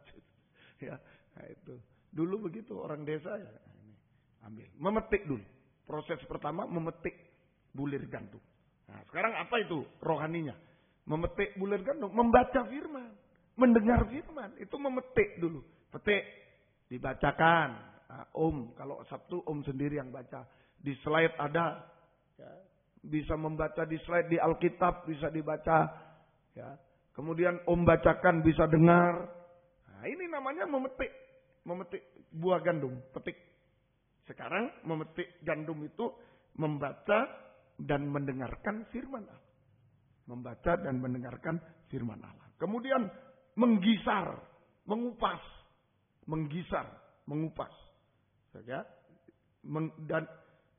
Ya, nah itu. Dulu begitu orang desa ya. Ini, ambil, memetik dulu. Proses pertama memetik bulir gandum. Nah, sekarang apa itu rohaninya? Memetik bulir gandum, membaca firman, mendengar firman, itu memetik dulu. Petik, dibacakan. Nah, kalau Sabtu sendiri yang baca. Di slide ada, ya, bisa membaca di slide di Alkitab bisa dibaca, ya. Kemudian bacakan bisa dengar. Nah, ini namanya memetik buah gandum, petik. Sekarang memetik gandum itu membaca dan mendengarkan firman Allah. Membaca dan mendengarkan firman Allah. Kemudian menggisar, mengupas, menggisar, mengupas. Ya, dan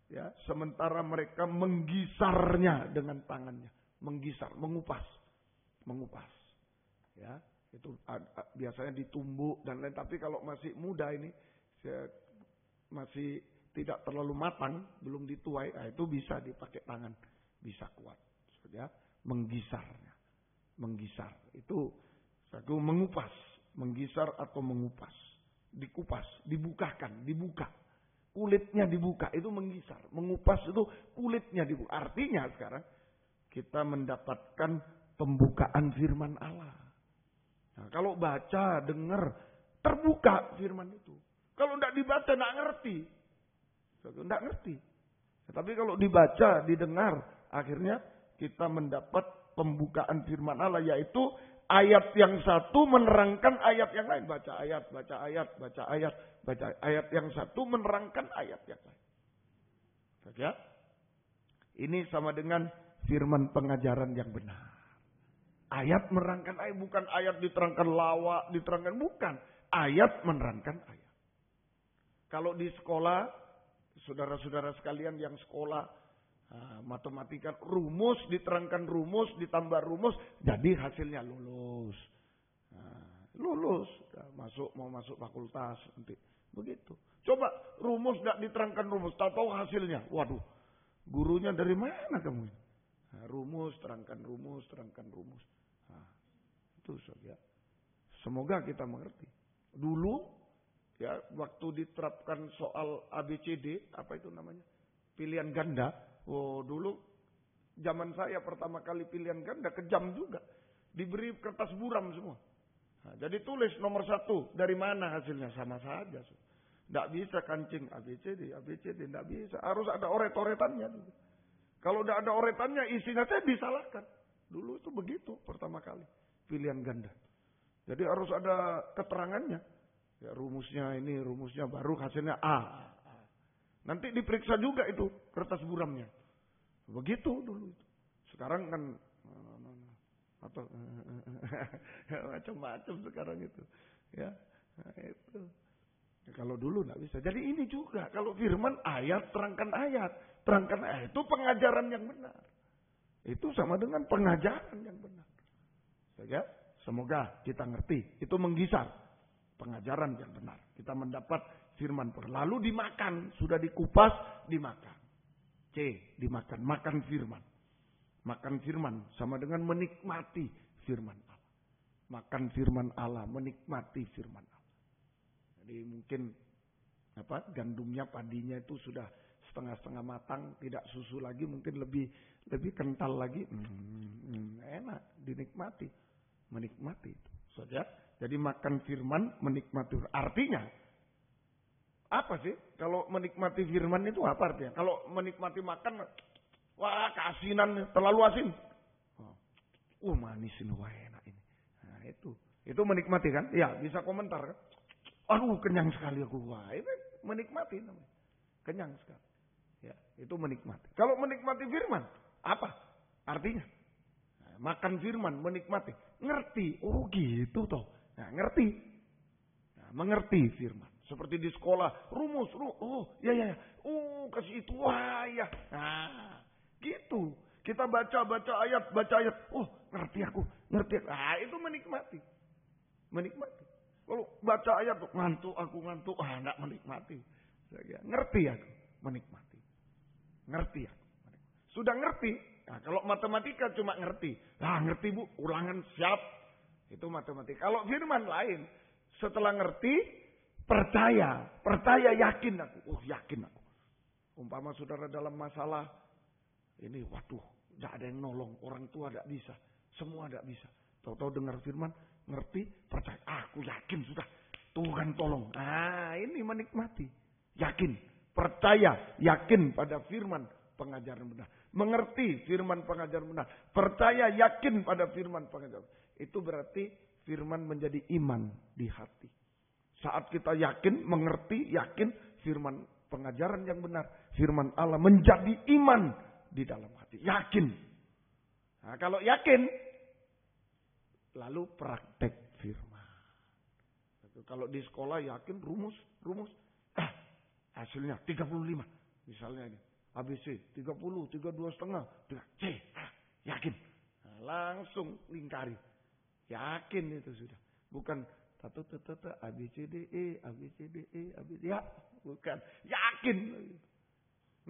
ya, sementara mereka menggisarnya dengan tangannya, menggisar, mengupas. Ya, itu biasanya ditumbuk dan lain. Tapi kalau masih muda ini, masih tidak terlalu matang, belum dituai, itu bisa dipakai tangan, bisa kuat. Ya, menggisarnya, menggisar itu satu mengupas, menggisar atau mengupas, dikupas, dibukakan, dibuka. Kulitnya dibuka, itu menggisar. Mengupas itu kulitnya dibuka. Artinya sekarang kita mendapatkan pembukaan firman Allah. Nah, kalau baca, dengar, terbuka firman itu. Kalau tidak dibaca, tidak ngerti. Tidak ngerti. Tapi kalau dibaca, didengar, akhirnya kita mendapat pembukaan firman Allah. Yaitu ayat yang satu menerangkan ayat yang lain. Baca ayat, baca ayat, baca ayat. Baca ayat yang satu menerangkan ayat yang lain. Saja. Ini sama dengan firman pengajaran yang benar. Ayat menerangkan ayat, bukan ayat diterangkan lawak, diterangkan, bukan. Ayat menerangkan ayat. Kalau di sekolah, saudara-saudara sekalian yang sekolah matematika, rumus diterangkan rumus, ditambah rumus, jadi hasilnya lulus. Lulus, mau masuk fakultas nanti. Begitu. Coba rumus tidak diterangkan rumus, tahu hasilnya. Waduh, gurunya dari mana kamu? Rumus, terangkan rumus, terangkan rumus. Itu saja. Semoga kita mengerti. Dulu, ya, waktu diterapkan soal ABCD, apa itu namanya? Pilihan ganda. Oh, dulu zaman saya pertama kali pilihan ganda kejam juga. Diberi kertas buram semua. Nah, jadi tulis nomor 1. Dari mana hasilnya? Sama saja. Tidak bisa kancing ABCD, tidak bisa. Harus ada oret-oretannya. Kalau tidak ada oretannya, isinya saya disalahkan. Dulu itu begitu pertama kali. Pilihan ganda. Jadi harus ada keterangannya. Ya, rumusnya ini, rumusnya baru, hasilnya A. Nanti diperiksa juga itu kertas buramnya. Begitu dulu itu. Sekarang kan atau macam-macam sekarang itu. Ya, nah itu. Ya, kalau dulu tidak bisa. Jadi ini juga kalau firman ayat, terangkan ayat. Terangkan ayat itu pengajaran yang benar. Itu sama dengan pengajaran yang benar. Ya, semoga kita ngerti. Itu menggisar pengajaran yang benar. Kita mendapat firman. Lalu dimakan. Sudah dikupas, dimakan. Dimakan. Makan firman. Makan firman sama dengan menikmati firman Allah. Makan firman Allah, menikmati firman Allah. Jadi mungkin gandumnya, padinya itu sudah setengah-setengah matang, tidak susu lagi, mungkin lebih kental lagi. Enak, dinikmati. Menikmati itu saja. Jadi makan firman, menikmati. Artinya apa sih? Kalau menikmati firman itu apa artinya? Kalau menikmati makan, wah keasinan, terlalu asin. Manis ini, wah enak ini. Nah itu menikmati kan? Ya bisa komentar kan? Aduh kenyang sekali aku, wah ini menikmati namanya. Kenyang sekali. Ya, itu menikmati. Kalau menikmati firman, apa artinya? Nah, makan firman, menikmati. Ngerti. Oh gitu toh. Nah, ngerti. Nah, mengerti firman. Seperti di sekolah, rumus. Oh, ya. Oh, kasih itu. Wah, ya. Nah, gitu. Kita baca ayat. Oh, ngerti aku. Nah, itu menikmati. Menikmati. Kalau baca ayat, ngantuk aku. Enggak menikmati. Ngerti aku. Menikmati. Ngerti aku. Sudah ngerti. Nah, kalau matematika cuma ngerti. Ngerti bu, ulangan siap. Itu matematika. Kalau firman lain. Setelah ngerti, percaya. Percaya, yakin aku. Oh, yakin aku. Umpama saudara dalam masalah. Ini waduh, tidak ada yang nolong. Orang tua tidak bisa. Semua tidak bisa. Tahu-tahu dengar firman, ngerti, percaya. Aku yakin sudah. Tuhan tolong. Nah, ini menikmati. Yakin. Percaya, yakin pada firman pengajaran benar. Mengerti firman pengajaran benar. Percaya, yakin pada firman pengajaran. Itu berarti firman menjadi iman di hati. Saat kita yakin, mengerti, yakin firman pengajaran yang benar. Firman Allah menjadi iman di dalam hati. Yakin. Nah, kalau yakin, lalu praktek firman. Kalau di sekolah yakin rumus. Hasilnya 35. Misalnya ini. ABC 30, 32,5. C. Yakin. Nah, langsung lingkari. Yakin itu sudah. Bukan ABCDE. Ya, bukan. Yakin.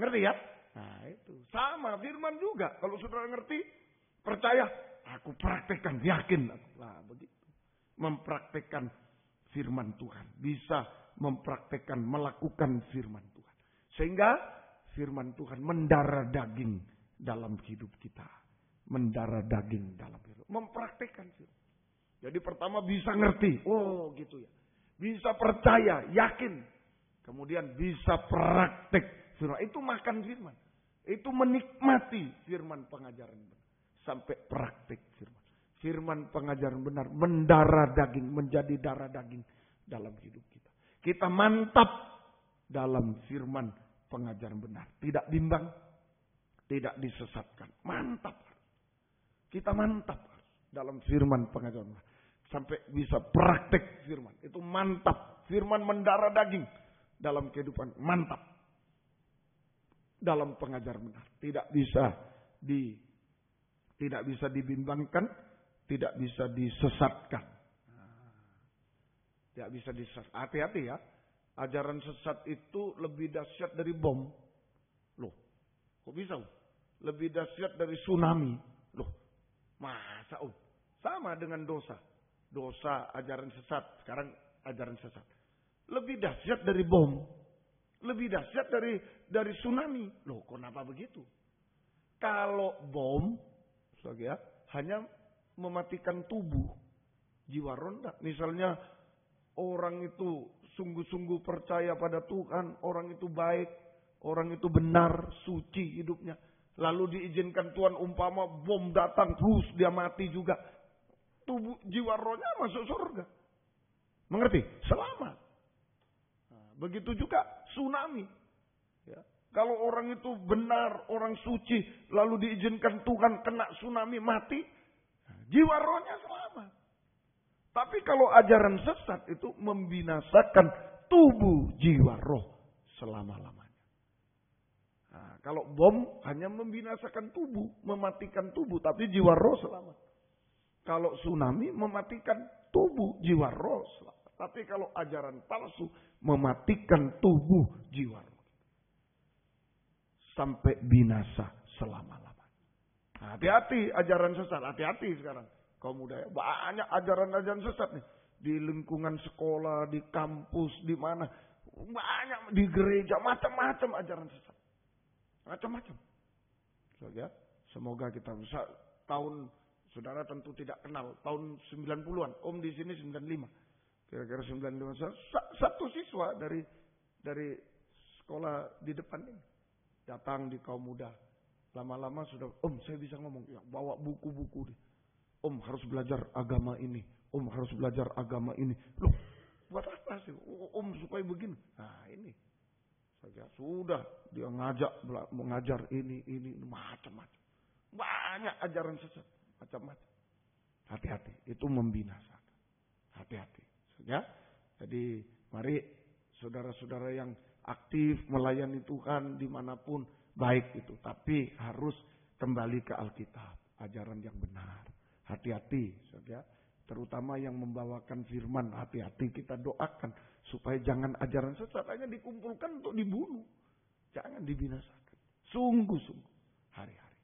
Ngerti ya? Nah itu. Sama firman juga. Kalau saudara ngerti, percaya. Aku praktekkan. Yakin. Nah begitu. Mempraktekkan firman Tuhan. Bisa mempraktekkan, melakukan firman Tuhan. Sehingga firman Tuhan mendarah daging dalam hidup kita. Mendarah daging dalam hidup. Mempraktekkan firman. Jadi pertama bisa ngerti. Oh gitu ya. Bisa percaya, yakin. Kemudian bisa praktek firman. Itu makan firman. Itu menikmati firman pengajaran benar. Sampai praktek firman. Firman pengajaran benar mendarah daging, menjadi darah daging dalam hidup kita. Kita mantap dalam firman pengajaran benar. Tidak bimbang, tidak disesatkan. Mantap. Kita mantap dalam firman pengajaran benar. Sampai bisa praktek firman. Itu mantap. Firman mendarah daging dalam kehidupan. Mantap. Dalam pengajaran benar. Tidak bisa dibimbangkan, tidak bisa disesatkan. Tidak bisa disesat. Hati-hati ya. Ajaran sesat itu lebih dahsyat dari bom. Loh, kok bisa? Lebih dahsyat dari tsunami. Loh, masa? Sama dengan dosa. Dosa, ajaran sesat. Sekarang ajaran sesat. Lebih dahsyat dari bom. Lebih dahsyat dari tsunami. Loh, kenapa begitu? Kalau bom, ya, hanya mematikan tubuh, jiwa ronda. Misalnya orang itu sungguh-sungguh percaya pada Tuhan, orang itu baik, orang itu benar, suci hidupnya. Lalu diizinkan Tuhan umpama bom datang, terus dia mati juga. Tubuh, jiwa rohnya masuk surga. Mengerti? Selamat. Nah, begitu juga tsunami. Ya. Kalau orang itu benar, orang suci, lalu diizinkan Tuhan kena tsunami mati, jiwa rohnya selamat. Tapi kalau ajaran sesat itu membinasakan tubuh, jiwa, roh selama-lamanya. Nah, kalau bom hanya membinasakan tubuh, mematikan tubuh, tapi jiwa, roh selamat. Kalau tsunami mematikan tubuh, jiwa, roh selamat. Tapi kalau ajaran palsu mematikan tubuh, jiwa, roh. Sampai binasa selama-lamanya. Nah, hati-hati ajaran sesat, hati-hati sekarang. Kaum muda ya, banyak ajaran-ajaran sesat nih. Di lingkungan sekolah, di kampus, di mana. Banyak di gereja, macam-macam ajaran sesat. Macam-macam. So, ya, semoga kita bisa tahun, saudara tentu tidak kenal, tahun 90-an. Om di sini 95. Kira-kira 95. Satu siswa dari sekolah di depan ini. Datang di kaum muda. Lama-lama sudah, Om saya bisa ngomong. Ya, bawa buku-buku deh. Om harus belajar agama ini. Om harus belajar agama ini. Loh, buat apa sih? Om supaya begini. Nah ini. Sudah dia mengajar ini macam-macam. Banyak ajaran sesat, macam-macam. Hati-hati, itu membinasakan. Hati-hati. Ya. Jadi mari saudara-saudara yang aktif melayani Tuhan dimanapun baik itu. Tapi harus kembali ke Alkitab, ajaran yang benar. Hati-hati, ya. Terutama yang membawakan firman, hati-hati kita doakan supaya jangan ajaran sesat hanya dikumpulkan untuk dibunuh. Jangan dibinasakan. Sungguh-sungguh hari-hari.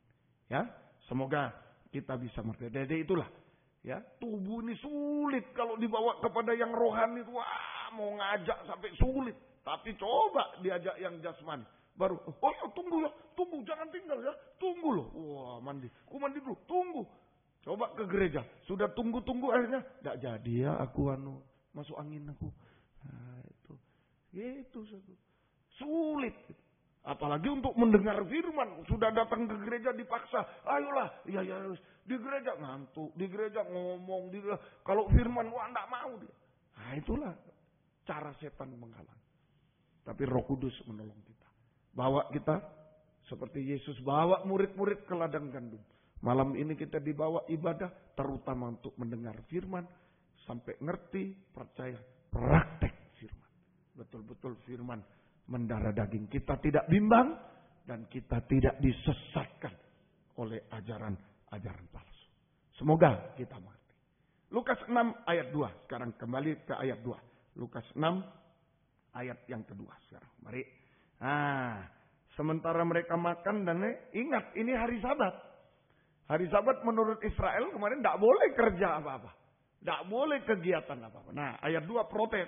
Ya, semoga kita bisa mengerti. Jadi itulah, ya, tubuh ini sulit kalau dibawa kepada yang rohani itu, mau ngajak sampai sulit. Tapi coba diajak yang jasmani, baru, tunggu ya, tunggu, jangan tinggal ya, tunggu loh. Wah, mandi dulu, tunggu. Coba ke gereja, sudah tunggu akhirnya, tidak jadi ya, aku masuk angin aku. Nah, itu sulit. Apalagi untuk mendengar firman, sudah datang ke gereja dipaksa, ayolah, ya di gereja ngantuk, di gereja ngomong, kalau firman tidak mau dia. Nah, itulah cara setan menghalang. Tapi Roh Kudus menolong kita, bawa kita seperti Yesus bawa murid-murid ke ladang gandum. Malam ini kita dibawa ibadah terutama untuk mendengar firman sampai ngerti, percaya, praktek firman. Betul-betul firman mendarah daging. Kita tidak bimbang dan kita tidak disesatkan oleh ajaran-ajaran palsu. Semoga kita mengerti. Lukas 6 ayat 2. Sekarang kembali ke ayat 2. Lukas 6 ayat yang kedua sekarang. Mari. Sementara mereka makan dan ingat ini hari Sabat. Hari Sabat menurut Israel kemarin tidak boleh kerja apa-apa. Tidak boleh kegiatan apa-apa. Nah, ayat 2 protes.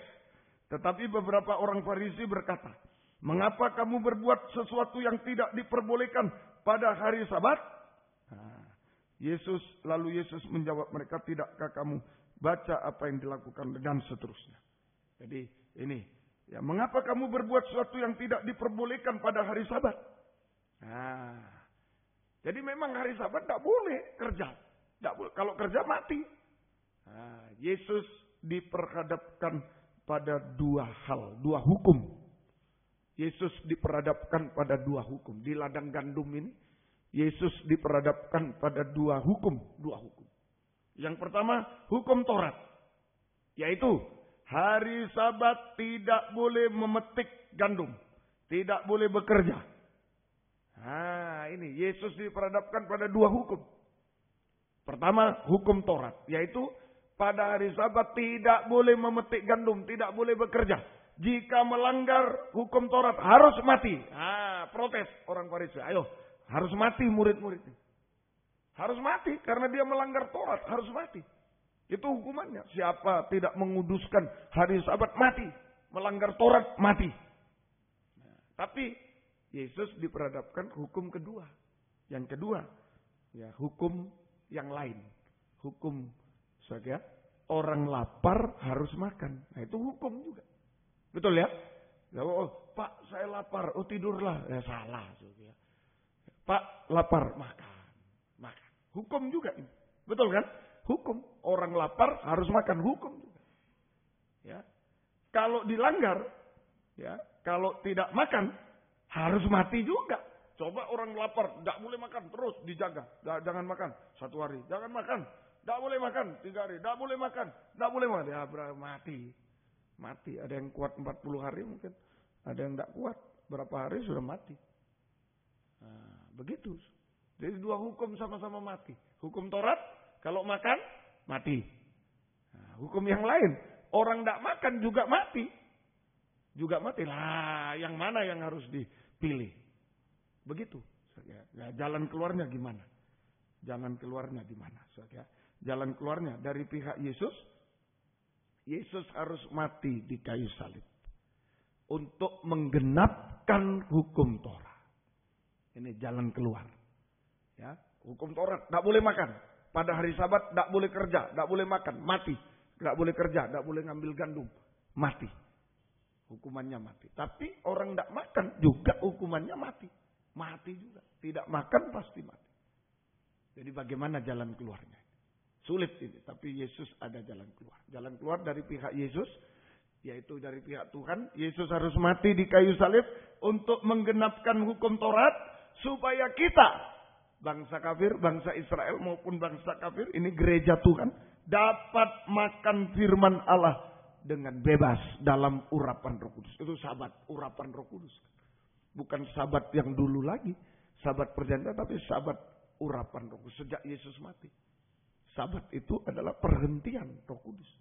Tetapi beberapa orang Farisi berkata, mengapa kamu berbuat sesuatu yang tidak diperbolehkan pada hari Sabat? Lalu Yesus menjawab mereka, tidakkah kamu baca apa yang dilakukan dan seterusnya. Jadi ini, ya, mengapa kamu berbuat sesuatu yang tidak diperbolehkan pada hari Sabat? Jadi memang hari Sabat tidak boleh kerja. Kalau kerja mati. Yesus diperhadapkan pada dua hal, dua hukum. Yesus diperhadapkan pada dua hukum. Di ladang gandum ini, Yesus diperhadapkan pada dua hukum. Yang pertama, hukum Taurat. Yaitu, hari Sabat tidak boleh memetik gandum. Tidak boleh bekerja. Ini Yesus diperhadapkan pada dua hukum. Pertama, hukum Taurat, yaitu pada hari Sabat tidak boleh memetik gandum, tidak boleh bekerja. Jika melanggar hukum Taurat harus mati. Protes orang Farisi. Ayo, harus mati murid-murid. Harus mati karena dia melanggar Taurat, harus mati. Itu hukumannya. Siapa tidak menguduskan hari Sabat mati, melanggar Taurat mati. Tapi Yesus diperhadapkan hukum kedua. Yang kedua, ya, hukum yang lain. Hukum saja orang lapar harus makan. Nah, itu hukum juga. Betul ya? Pak, saya lapar. Tidurlah. Ya, salah. Ya. Pak, lapar. Makan. Hukum juga ini. Betul kan? Hukum. Orang lapar harus makan. Hukum juga. Ya. Kalau dilanggar, ya, kalau tidak makan, harus mati juga. Coba orang lapar, tidak boleh makan, terus dijaga. Jangan makan 1 hari, jangan makan. Tidak boleh makan 3 hari, tidak boleh makan. Tidak boleh makan, ya mati. Mati, ada yang kuat 40 hari mungkin. Ada yang tidak kuat, berapa hari sudah mati. Begitu. Jadi dua hukum sama-sama mati. Hukum Taurat, kalau makan, mati. Hukum yang lain, orang tidak makan juga mati. Juga mati. Yang mana yang harus dipilih? Begitu. Ya, jalan keluarnya gimana? Jalan keluarnya di mana? Jalan keluarnya dari pihak Yesus. Yesus harus mati di kayu salib untuk menggenapkan hukum Taurat. Ini jalan keluar. Ya, hukum Taurat tidak boleh makan. Pada hari Sabat tidak boleh kerja, tidak boleh makan, mati. Tidak boleh kerja, tidak boleh ngambil gandum, mati. Hukumannya mati. Tapi orang tidak makan juga hukumannya mati. Mati juga. Tidak makan pasti mati. Jadi bagaimana jalan keluarnya? Sulit ini. Tapi Yesus ada jalan keluar. Jalan keluar dari pihak Yesus. Yaitu dari pihak Tuhan, Yesus harus mati di kayu salib untuk menggenapkan hukum Taurat supaya kita, bangsa kafir, bangsa Israel maupun bangsa kafir, ini gereja Tuhan, dapat makan firman Allah dengan bebas dalam urapan Roh Kudus. Itu sabat urapan Roh Kudus. Bukan sabat yang dulu lagi, sabat perjanjian, tapi sabat urapan Roh Kudus sejak Yesus mati. Sabat itu adalah perhentian Roh Kudus.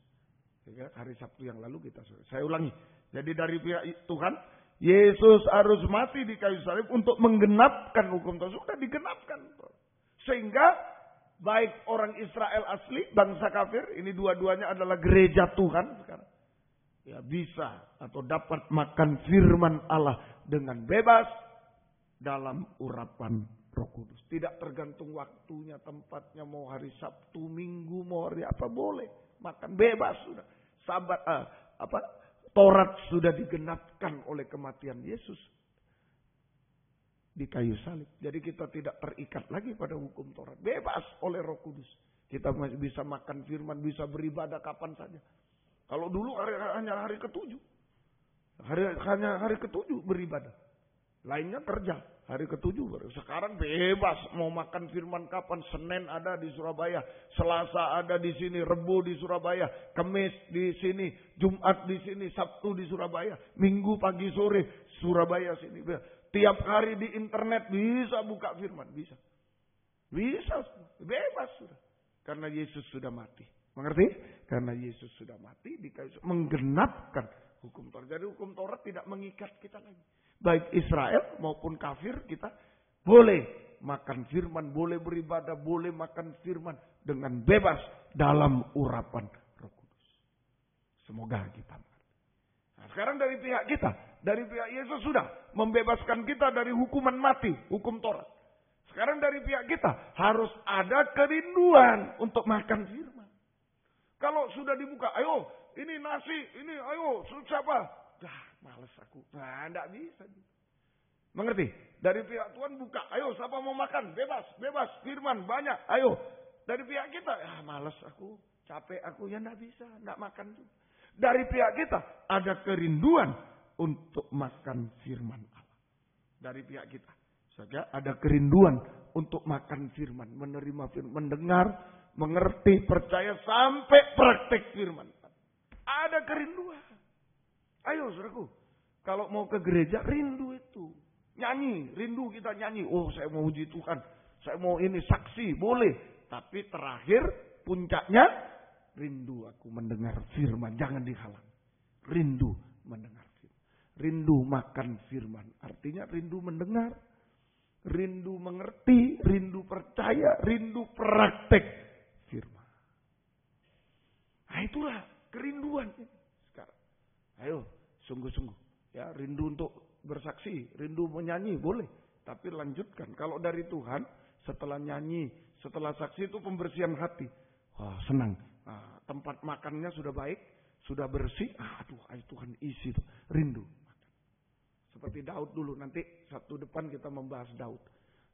Hari Sabtu yang lalu saya ulangi. Jadi dari pihak Tuhan, Yesus harus mati di kayu salib untuk menggenapkan hukum Taurat. Sudah digenapkan. Sehingga baik orang Israel asli, bangsa kafir, ini dua-duanya adalah gereja Tuhan sekarang. Ya, bisa atau dapat makan firman Allah dengan bebas dalam urapan Roh Kudus. Tidak tergantung waktunya, tempatnya, mau hari Sabtu, Minggu, mau hari apa, boleh. Makan bebas sudah. Sabat Taurat sudah digenapkan oleh kematian Yesus di kayu salib. Jadi kita tidak terikat lagi pada hukum Taurat. Bebas oleh Roh Kudus. Kita masih bisa makan firman, bisa beribadah kapan saja. Kalau dulu hanya hari ke-7. Hanya hari ke-7 beribadah. Lainnya kerja. Hari ke-7 baru. Sekarang bebas mau makan firman kapan. Senin ada di Surabaya, Selasa ada di sini, Rebu di Surabaya, Kamis di sini, Jumat di sini, Sabtu di Surabaya, Minggu pagi sore Surabaya sini. Tiap hari di internet bisa buka firman, bisa. Bisa, bebas sudah. Karena Yesus sudah mati. Mengerti? Karena Yesus sudah mati di kayu salib, menggenapkan hukum Taurat. Jadi hukum Taurat tidak mengikat kita lagi. Baik Israel maupun kafir, kita boleh makan firman, boleh beribadah, boleh makan firman dengan bebas dalam urapan Roh Kudus. Semoga kita mengerti. Nah, sekarang dari pihak kita, dari pihak Yesus sudah membebaskan kita dari hukuman mati, hukum Taurat. Sekarang dari pihak kita harus ada kerinduan untuk makan firman. Kalau sudah dibuka, ayo ini nasi, ini ayo siapa? Males aku. Nah, enggak bisa. Mengerti? Dari pihak Tuhan buka. Ayo, siapa mau makan? Bebas, bebas. Firman banyak. Ayo. Dari pihak kita, males aku. Capek aku. Ya enggak bisa. Enggak makan juga. Dari pihak kita, ada kerinduan untuk makan firman Allah. Dari pihak kita. Saja ada kerinduan untuk makan firman. Menerima firman. Mendengar, mengerti, percaya, sampai praktek firman. Ada kerinduan. Ayo saudaraku, kalau mau ke gereja rindu itu. Nyanyi, rindu kita nyanyi. Oh saya mau uji Tuhan, saya mau ini saksi, boleh. Tapi terakhir puncaknya, rindu aku mendengar firman, jangan dihalang. Rindu mendengar firman. Rindu makan firman, artinya rindu mendengar. Rindu mengerti, rindu percaya, rindu praktek firman. Nah itulah kerinduan ini. Ayo, sungguh-sungguh. Ya, rindu untuk bersaksi, rindu menyanyi, boleh. Tapi lanjutkan. Kalau dari Tuhan, setelah nyanyi, setelah saksi itu pembersihan hati. Wah, senang. Nah, tempat makannya sudah baik, sudah bersih. Aduh, ayo Tuhan isi itu. Rindu. Seperti Daud dulu. Nanti Sabtu depan kita membahas Daud.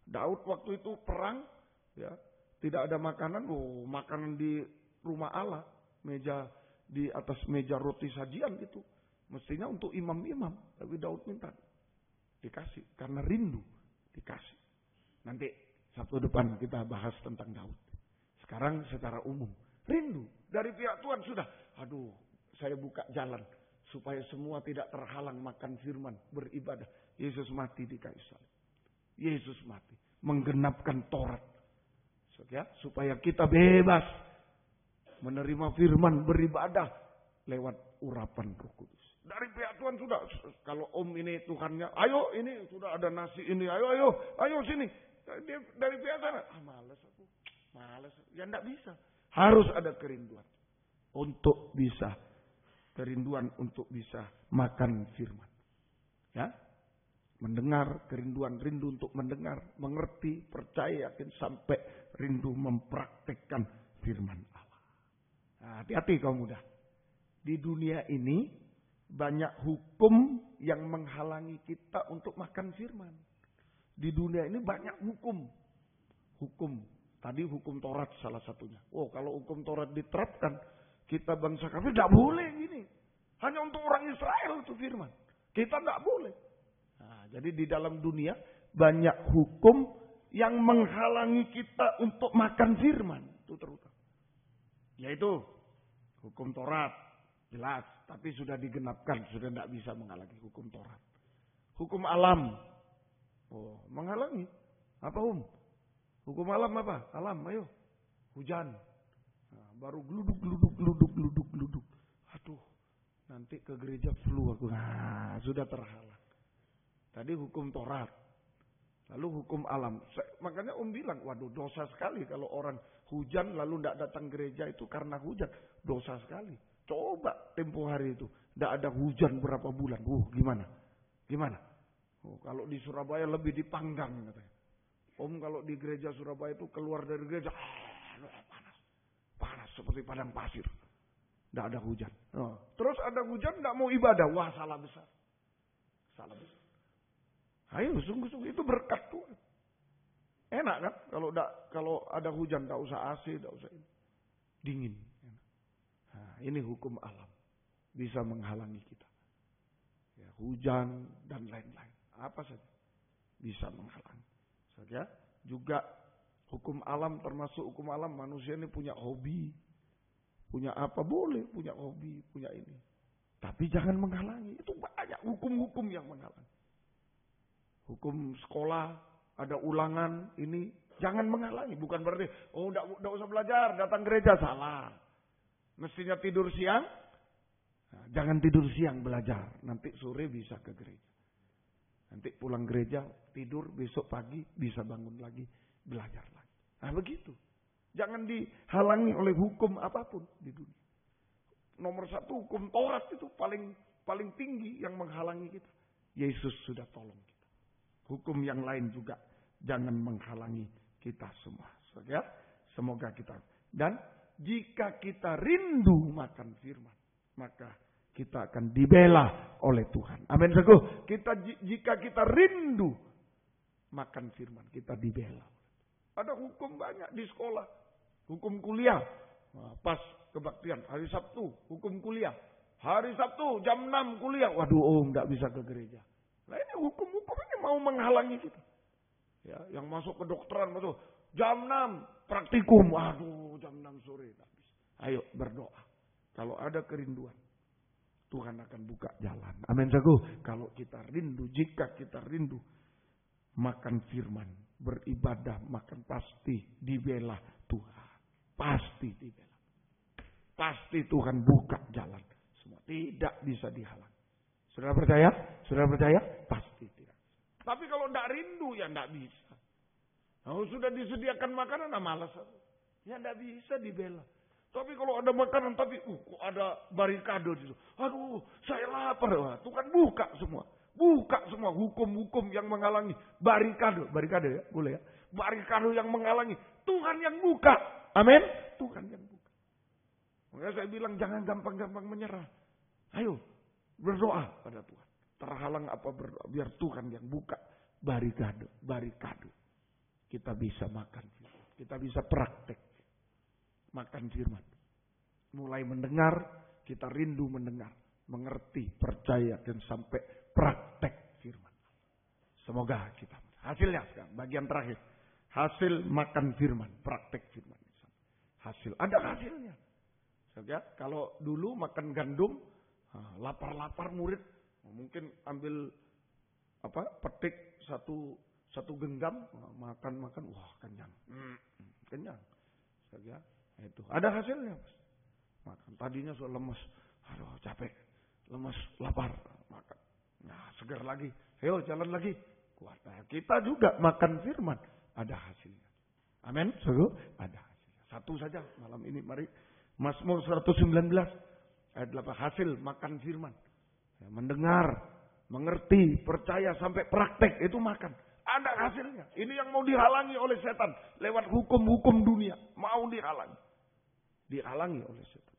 Daud waktu itu perang, ya, tidak ada makanan. Oh, makanan di rumah Allah. Di atas meja roti sajian itu. Mestinya untuk imam-imam. Tapi Daud minta. Dikasih. Karena rindu. Dikasih. Nanti Sabtu depan kita bahas tentang Daud. Sekarang secara umum. Rindu. Dari pihak Tuhan sudah. Aduh. Saya buka jalan. Supaya semua tidak terhalang makan firman. Beribadah. Yesus mati di kayu salib. Yesus mati. Menggenapkan Taurat. Supaya kita bebas. Menerima firman. Beribadah. Lewat urapan Roh Kudus. Dari pihak Tuhan sudah. Kalau ini Tuhannya. Ayo ini sudah ada nasi ini. Ayo sini. Dari pihak sana. Males aku. Males. Ya enggak bisa. Harus ada kerinduan. Untuk bisa. Kerinduan untuk bisa makan firman. Ya. Mendengar. Kerinduan. Rindu untuk mendengar. Mengerti. Percaya. Yakin. Sampai rindu mempraktekkan firman Allah. Nah, hati-hati kaum muda. Di dunia ini. Banyak hukum yang menghalangi kita untuk makan firman. Di dunia ini banyak hukum. Hukum. Tadi hukum Taurat salah satunya. Oh, kalau hukum Taurat diterapkan, kita bangsa kafir tidak boleh gini. Hanya untuk orang Israel itu firman. Kita nggak boleh. Nah, jadi di dalam dunia banyak hukum yang menghalangi kita untuk makan firman. Itu terutama. Yaitu hukum Taurat. Jelas. Tapi sudah digenapkan. Sudah tidak bisa menghalangi hukum Taurat. Hukum alam. Oh, menghalangi. Apa hukum alam apa? Alam, ayo. Hujan. Nah, baru gluduk. Aduh. Nanti ke gereja flu aku. Nah, sudah terhalang. Tadi hukum Taurat. Lalu hukum alam. Makanya bilang, waduh dosa sekali kalau orang hujan lalu tidak datang gereja itu karena hujan. Dosa sekali. Coba tempo hari itu. Tidak ada hujan berapa bulan. Gimana? Oh, kalau di Surabaya lebih dipanggang katanya. Kalau di gereja Surabaya itu keluar dari gereja. Panas seperti padang pasir. Tidak ada hujan. Oh. Terus ada hujan tidak mau ibadah. Wah salah besar. Ayo sungguh-sungguh itu berkat Tuhan. Enak kan? Kalau ada hujan tidak usah AC, tidak usah ini. Dingin. Nah, ini hukum alam. Bisa menghalangi kita. Ya, hujan dan lain-lain. Apa saja. Bisa menghalangi. Saja juga hukum alam termasuk hukum alam manusia ini punya hobi. Punya apa boleh. Punya hobi. Punya ini. Tapi jangan menghalangi. Itu banyak hukum-hukum yang menghalangi. Hukum sekolah, ada ulangan, ini jangan menghalangi. Bukan berarti, enggak usah belajar, datang gereja. Salah. Mestinya tidur siang, nah, jangan tidur siang belajar. Nanti sore bisa ke gereja. Nanti pulang gereja, tidur, besok pagi bisa bangun lagi, belajar lagi. Nah begitu. Jangan dihalangi oleh hukum apapun di dunia. Nomor satu, hukum Taurat itu paling tinggi yang menghalangi kita. Yesus sudah tolong kita. Hukum yang lain juga jangan menghalangi kita semua. Ya, semoga kita. Dan jika kita rindu makan firman, maka kita akan dibela oleh Tuhan. Amin. Jika kita rindu makan firman, kita dibela. Ada hukum banyak di sekolah. Hukum kuliah. Pas kebaktian hari Sabtu, hukum kuliah. Hari Sabtu jam 6 kuliah. Waduh, enggak bisa ke gereja. Nah ini hukum-hukum ini mau menghalangi kita. Ya, yang masuk ke kedokteran betul. Jam 6 praktikum. Waduh, jam 6 sore. Ayo berdoa. Kalau ada kerinduan, Tuhan akan buka jalan. Amin. Kalau kita rindu, jika kita rindu makan firman, beribadah, makan pasti dibela Tuhan. Pasti dibela. Pasti Tuhan buka jalan. Semua tidak bisa dihalang. Saudara percaya? Pasti tidak. Tapi kalau tidak rindu, ya tidak bisa. Kalau sudah disediakan makanan, malas. Ya tidak bisa dibela. Tapi kalau ada makanan, tapi kok ada barikade di situ. Aduh, saya lapar. Wah, Tuhan buka semua. Buka semua hukum-hukum yang menghalangi. Barikade ya, boleh ya. Barikade yang menghalangi. Tuhan yang buka. Amin. Tuhan yang buka. Makanya saya bilang jangan gampang-gampang menyerah. Ayo. Berdoa pada Tuhan. Terhalang apa berdoa. Biar Tuhan yang buka barikade. Kita bisa makan firman. Kita bisa praktek. Makan firman. Mulai mendengar. Kita rindu mendengar. Mengerti. Percaya. Dan sampai praktek firman. Semoga kita. Hasilnya sekarang. Bagian terakhir. Hasil makan firman. Praktek firman. Hasil. Ada hasilnya. Ya, kalau dulu makan gandum. Lapar-lapar murid mungkin ambil petik satu genggam makan wah kenyang saja itu ada hasilnya makan tadinya sudah lemes aduh capek lemes lapar makan nah segar lagi ayo jalan lagi kuat kita juga makan firman ada hasilnya amin ada hasilnya satu saja malam ini mari Mazmur 119 ayat 8 hasil makan firman. Ya, mendengar, mengerti, percaya sampai praktek itu makan. Ada hasilnya. Ini yang mau dihalangi oleh setan lewat hukum-hukum dunia. Mau dihalangi. Dihalangi oleh setan.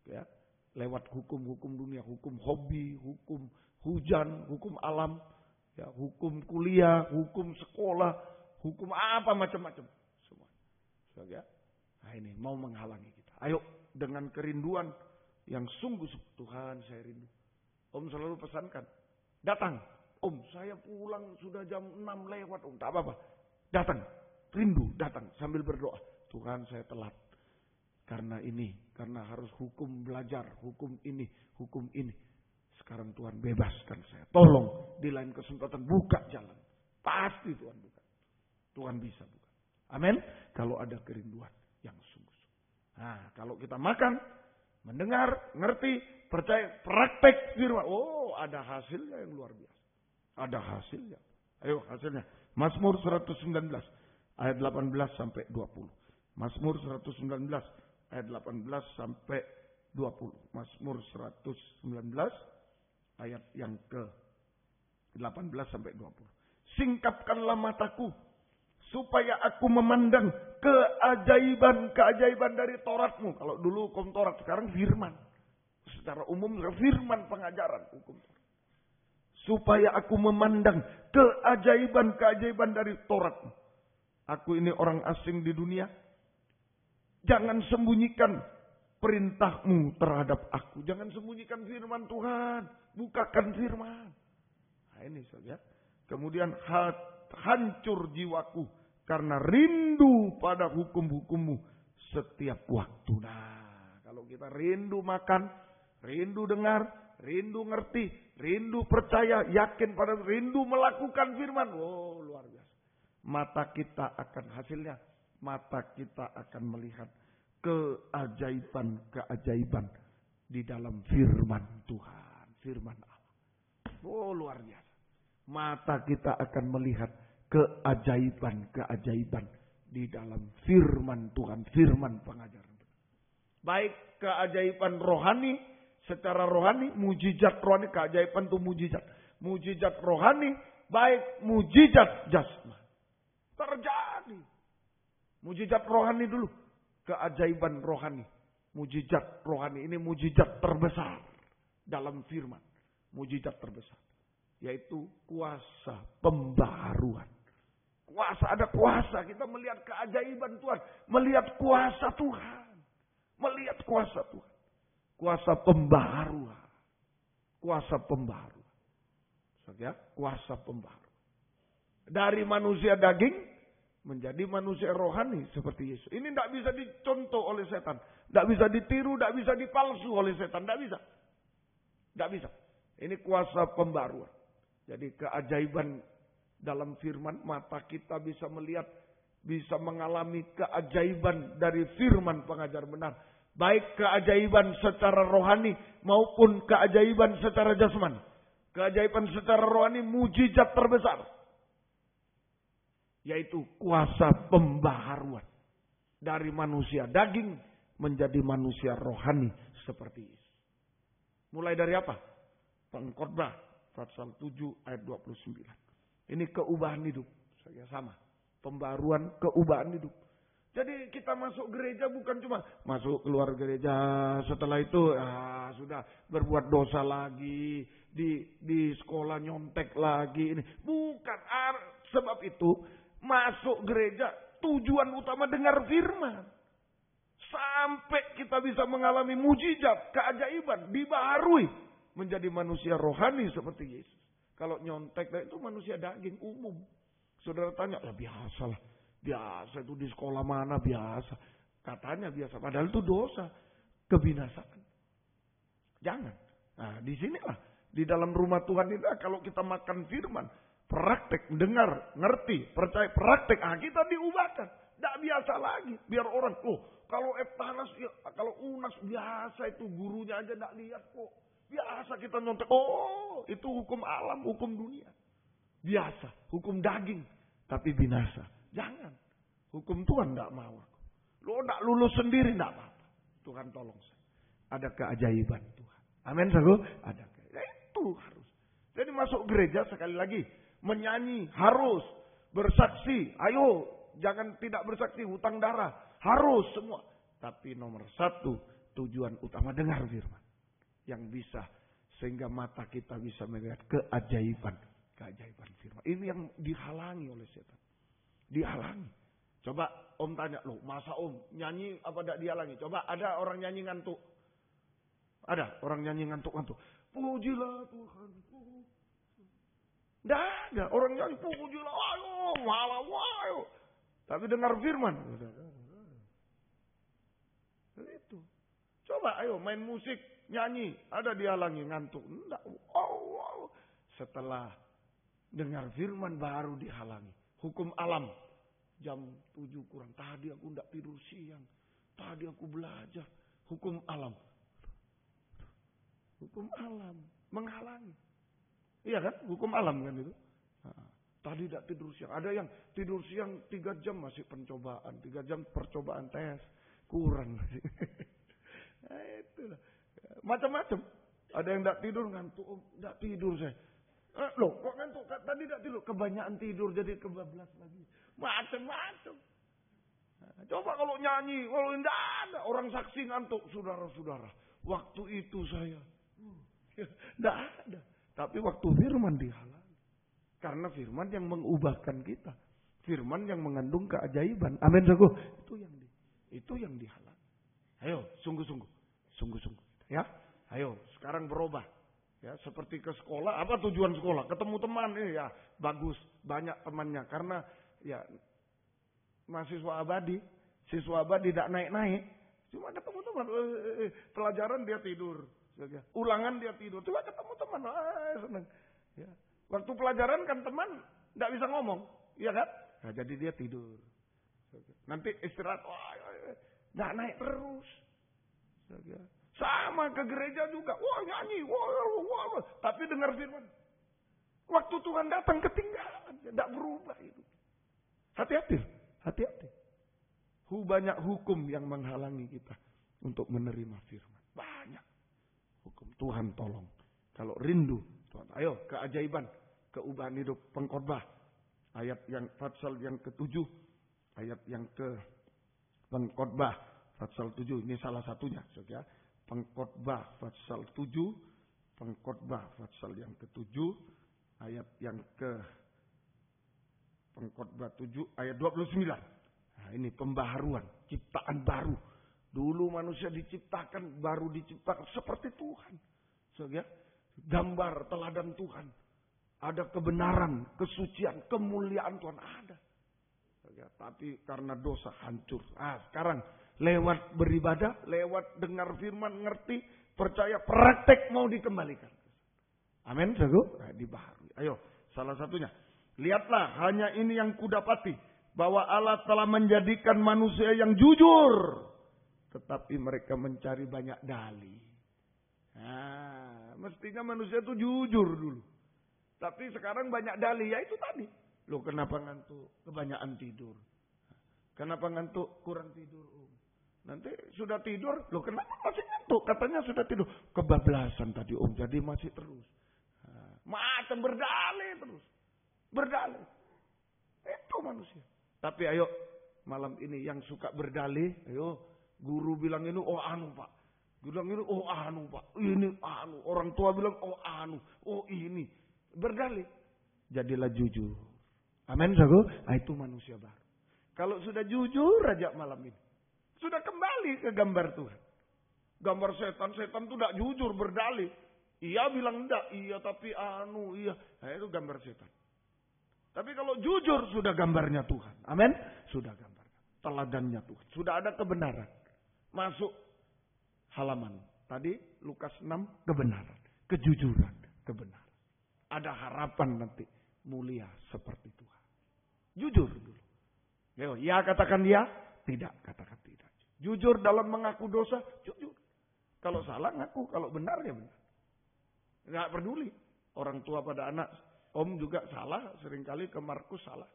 Ya, lewat hukum-hukum dunia, hukum hobi, hukum hujan, hukum alam, ya, hukum kuliah, hukum sekolah, hukum apa macam-macam. Semua. Ya. Nah, ini mau menghalangi kita. Ayo dengan kerinduan yang sungguh. Tuhan, saya rindu. Om selalu pesankan, datang. Om, saya pulang sudah jam 6 lewat. Om, tak apa-apa. Datang. Rindu, datang. Sambil berdoa. Tuhan, saya telat. Karena ini. Karena harus hukum belajar. Hukum ini. Hukum ini. Sekarang Tuhan bebaskan saya. Tolong. Di lain kesempatan buka jalan. Pasti Tuhan buka. Tuhan bisa buka. Amin. Kalau ada kerinduan yang sungguh-sungguh. Nah, kalau kita makan, mendengar, ngerti, percaya, praktek firman. Oh, ada hasilnya yang luar biasa. Ada hasilnya. Ayo hasilnya. Mazmur 119 ayat 18 sampai 20. Mazmur 119 ayat 18 sampai 20. Mazmur 119 ayat yang ke 18 sampai 20. Singkapkanlah mataku supaya aku memandang keajaiban-keajaiban dari Tauratmu. Kalau dulu hukum Taurat, sekarang firman. Secara umum firman pengajaran hukum Taurat. Supaya aku memandang keajaiban-keajaiban dari Tauratmu. Aku ini orang asing di dunia. Jangan sembunyikan perintahmu terhadap aku. Jangan sembunyikan firman Tuhan. Bukakan firman. Nah ini saudara. Kemudian hancur jiwaku karena rindu pada hukum-hukummu setiap waktu. Nah, kalau kita rindu makan, rindu dengar, rindu ngerti, rindu percaya, yakin pada, rindu melakukan firman. Oh, luar biasa. Mata kita akan hasilnya. Mata kita akan melihat keajaiban-keajaiban di dalam firman Tuhan. Firman Allah. Oh, luar biasa. Mata kita akan melihat keajaiban-keajaiban di dalam firman Tuhan, firman pengajaran. Baik keajaiban rohani, secara rohani, mujizat rohani, keajaiban itu mujizat. Mujizat rohani, baik mujizat jasmani. Terjadi. Mujizat rohani dulu, keajaiban rohani. Mujizat rohani ini mujizat terbesar dalam firman. Mujizat terbesar. Yaitu kuasa pembaharuan. Kuasa, ada kuasa. Kita melihat keajaiban Tuhan. Melihat kuasa Tuhan. Melihat kuasa Tuhan. Kuasa pembaharuan. Kuasa pembaharuan. Ya, kuasa pembaharuan. Dari manusia daging menjadi manusia rohani seperti Yesus. Ini tidak bisa dicontoh oleh setan. Tidak bisa ditiru, tidak bisa dipalsu oleh setan. Tidak bisa. Tidak bisa. Ini kuasa pembaharuan. Jadi keajaiban dalam firman, mata kita bisa melihat, bisa mengalami keajaiban dari firman pengajar benar. Baik keajaiban secara rohani maupun keajaiban secara jasmani. Keajaiban secara rohani mujizat terbesar. Yaitu kuasa pembaharuan. Dari manusia daging menjadi manusia rohani seperti Yesus. Mulai dari apa? Pengkhotbah. Pasal 7 ayat 29. Ini keubahan hidup. Saya sama. Pembaruan keubahan hidup. Jadi kita masuk gereja bukan cuma masuk keluar gereja. Setelah itu sudah berbuat dosa lagi. Di sekolah nyontek lagi. Ini bukan. Sebab itu masuk gereja tujuan utama dengar firman. Sampai kita bisa mengalami mujizat, keajaiban, dibaharui. Menjadi manusia rohani seperti Yesus. Kalau nyontek itu manusia daging umum. Saudara tanya, biasa lah. Biasa itu di sekolah mana biasa. Katanya biasa. Padahal itu dosa. Kebinasaan. Jangan. Nah disinilah. Di dalam rumah Tuhan itu kalau kita makan firman. Praktek, dengar, ngerti, percaya, praktek. Kita diubahkan. Tidak biasa lagi. Biar orang, kalau Eptanas, kalau Unas biasa itu gurunya aja tidak lihat kok. Biasa kita nyontek. Oh, itu hukum alam, hukum dunia. Biasa, hukum daging. Tapi binasa. Jangan. Hukum Tuhan tidak mau. Lo tidak lulus sendiri, tidak apa-apa. Tuhan tolong saya. Ada keajaiban Tuhan. Amin, saudara. Ada keajaiban. Itu harus. Jadi masuk gereja sekali lagi. Menyanyi, harus. Bersaksi, ayo. Jangan tidak bersaksi, hutang darah. Harus semua. Tapi nomor satu, tujuan utama dengar firman. Yang bisa sehingga mata kita bisa melihat keajaiban firman. Ini yang dihalangi oleh setan. Dihalangi. Coba Om tanya, masa Om nyanyi apa tidak dihalangi? Coba ada orang nyanyi ngantuk. Ada orang nyanyi ngantuk-ngantuk. Pujilah Tuhan. Tidak ada orang nyanyi pujilah, ayo, malam, ayo. Tapi dengar firman. Itu. Coba ayo main musik, nyanyi, ada dihalangi ngantuk. Enggak. Wow. Setelah dengar firman baru dihalangi. Hukum alam. Jam 7 kurang. Tadi aku enggak tidur siang. Tadi aku belajar. Hukum alam. Hukum alam. Menghalangi. Iya kan? Hukum alam kan itu. Nah, tadi tidak tidur siang. Ada yang tidur siang 3 jam masih pencobaan. 3 jam percobaan tes. Kurang. Nah, itulah. Macam-macam. Ada yang tidak tidur ngantuk. Oh, tidak tidur saya. Loh kok ngantuk? Tadi tidak tidur. Kebanyakan tidur jadi kebablas lagi. Macam-macam. Nah, coba kalau nyanyi. Kalau tidak ada. Orang saksi ngantuk. Saudara-saudara. Waktu itu saya. Tidak ada. Tapi waktu firman dihalangi. Karena firman yang mengubahkan kita. Firman yang mengandung keajaiban. Amin, saudaraku. Itu yang dihalangi. Ayo, sungguh-sungguh. Sungguh-sungguh. Ya, ayo, sekarang berubah. Ya, seperti ke sekolah. Apa tujuan sekolah? Ketemu teman. Ya, bagus. Banyak temannya. Karena, ya, mahasiswa abadi. Siswa abadi tidak naik-naik. Cuma ketemu teman. Pelajaran dia tidur. Ulangan dia tidur. Coba ketemu teman. Senang. Ya. Waktu pelajaran kan teman tidak bisa ngomong. Iya kan? Nah, jadi dia tidur. Nanti istirahat. Tidak naik terus. Sama ke gereja juga. Wah nyanyi. Wah. Tapi dengar firman. Waktu Tuhan datang ketinggalan. Tidak berubah itu. Hati-hati. Banyak hukum yang menghalangi kita untuk menerima firman. Banyak. Hukum Tuhan tolong. Kalau rindu Tuhan, ayo keajaiban, keubahan hidup, pengkhotbah. Ayat yang pasal yang ke-7, ayat yang ke pengkhotbah pasal 7. Ini salah satunya, ya. Pengkhotbah pasal 7, pengkhotbah pasal yang ke-7, ayat yang ke pengkhotbah 7 ayat 29. Nah, ini pembaharuan, ciptaan baru. Dulu manusia diciptakan, baru diciptakan seperti Tuhan. So, ya? Gambar teladan Tuhan. Ada kebenaran, kesucian, kemuliaan Tuhan ada. So, ya? Tapi karena dosa hancur. Sekarang lewat beribadah, lewat dengar firman, ngerti, percaya, praktek mau dikembalikan. Amin, saudara. Nah, dibaharui. Ayo, salah satunya. Lihatlah, hanya ini yang kudapati. Bahwa Allah telah menjadikan manusia yang jujur. Tetapi mereka mencari banyak dalih. Nah, mestinya manusia itu jujur dulu. Tapi sekarang banyak dalih. Ya itu tadi. Loh kenapa ngantuk? Kebanyakan tidur. Kenapa ngantuk? Kurang tidur. Nanti sudah tidur. Loh kenapa masih ngantuk? Katanya sudah tidur. Kebablasan tadi jadi masih terus. Macam berdalih terus. Berdalih. Itu manusia. Tapi ayo malam ini yang suka berdalih. Ayo. Guru bilang ini, Pak. Bilang ini, Pak. Ini Orang tua bilang, ini. Berdalih. Jadilah jujur. Amin, saudara. Itu manusia baru. Kalau sudah jujur aja malam ini. Sudah kembali ke gambar Tuhan. Gambar setan itu tidak jujur, berdalih. Iya bilang enggak. Iya tapi iya. Nah, itu gambar setan. Tapi kalau jujur sudah gambarnya Tuhan. Amin. Sudah gambar. Teladannya Tuhan. Sudah ada kebenaran. Masuk halaman. Tadi Lukas 6 kebenaran. Kejujuran. Kebenaran. Ada harapan nanti. Mulia seperti Tuhan. Jujur dulu. Ya katakan ya. Tidak katakan tidak. Jujur dalam mengaku dosa. Jujur. Kalau salah ngaku. Kalau benar ya benar. Nggak peduli. Orang tua pada anak. Om juga salah. Seringkali ke Markus salah.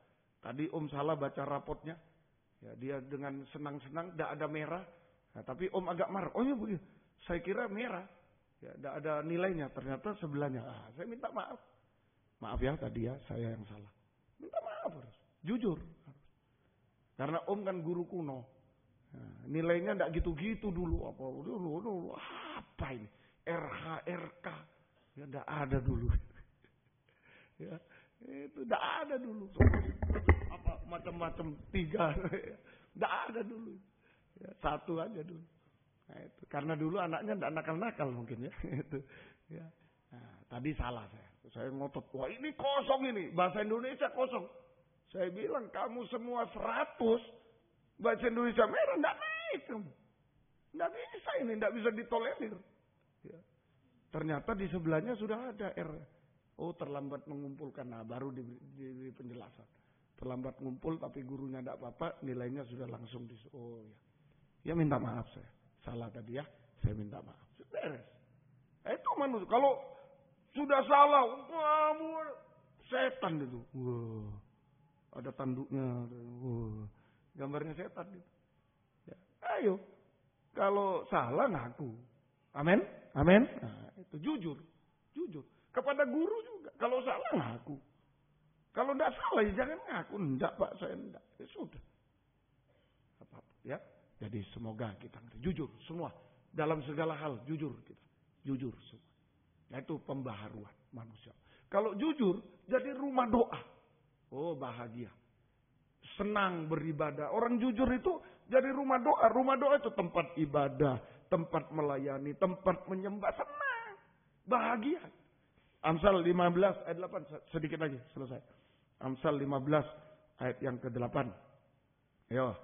Tadi Om salah baca rapotnya. Ya, dia dengan senang-senang. Tidak ada merah. Nah, tapi Om agak marah. Oh iya begini. Saya kira merah. Ya, tidak ada nilainya. Ternyata sebelahnya. Saya minta maaf. Maaf ya tadi ya. Saya yang salah. Minta maaf harus. Jujur. Karena Om kan guru kuno. Nah, nilainya tidak gitu-gitu dulu. Apa ini? RH, RK. Ya tidak ada dulu. Ya, itu tidak ada dulu. Macam-macam 3. Tidak ada dulu. Ya, 1 aja dulu. Nah, itu. Karena dulu anaknya tidak nakal-nakal mungkin ya. Itu. Ya. Nah, tadi salah saya. Saya ngotot, wah ini kosong ini. Bahasa Indonesia kosong. Saya bilang kamu semua 100. Bahasa Indonesia merah tidak naik kamu. Tidak bisa ini, tidak bisa ditolerir. Ya. Ternyata di sebelahnya sudah ada R. Oh terlambat mengumpulkan. Nah baru di penjelasan. Terlambat ngumpul tapi gurunya tidak apa-apa. Nilainya sudah langsung di. Oh ya. Ya minta maaf saya. Salah tadi ya. Saya minta maaf. Beres. Itu manusia. Kalau sudah salah. Wah, setan itu. Wah. Ada tanduknya. Wah. Gambarnya setan gitu. Ya. Ayo. Kalau salah ngaku. Amin. Amin. Nah, itu jujur. Jujur. Kepada guru juga. Kalau salah ngaku. Kalau tidak salah ya jangan ngaku. Tidak Pak saya tidak. Ya sudah. Apa-apa ya. Jadi semoga kita jujur semua. Dalam segala hal jujur kita. Jujur semua. Nah itu pembaharuan manusia. Kalau jujur jadi rumah doa. Oh bahagia. Senang beribadah. Orang jujur itu jadi rumah doa. Rumah doa itu tempat ibadah. Tempat melayani. Tempat menyembah. Senang. Bahagia. Amsal 15 ayat 8. Sedikit lagi selesai. Amsal 15 ayat yang ke-8. Ayo.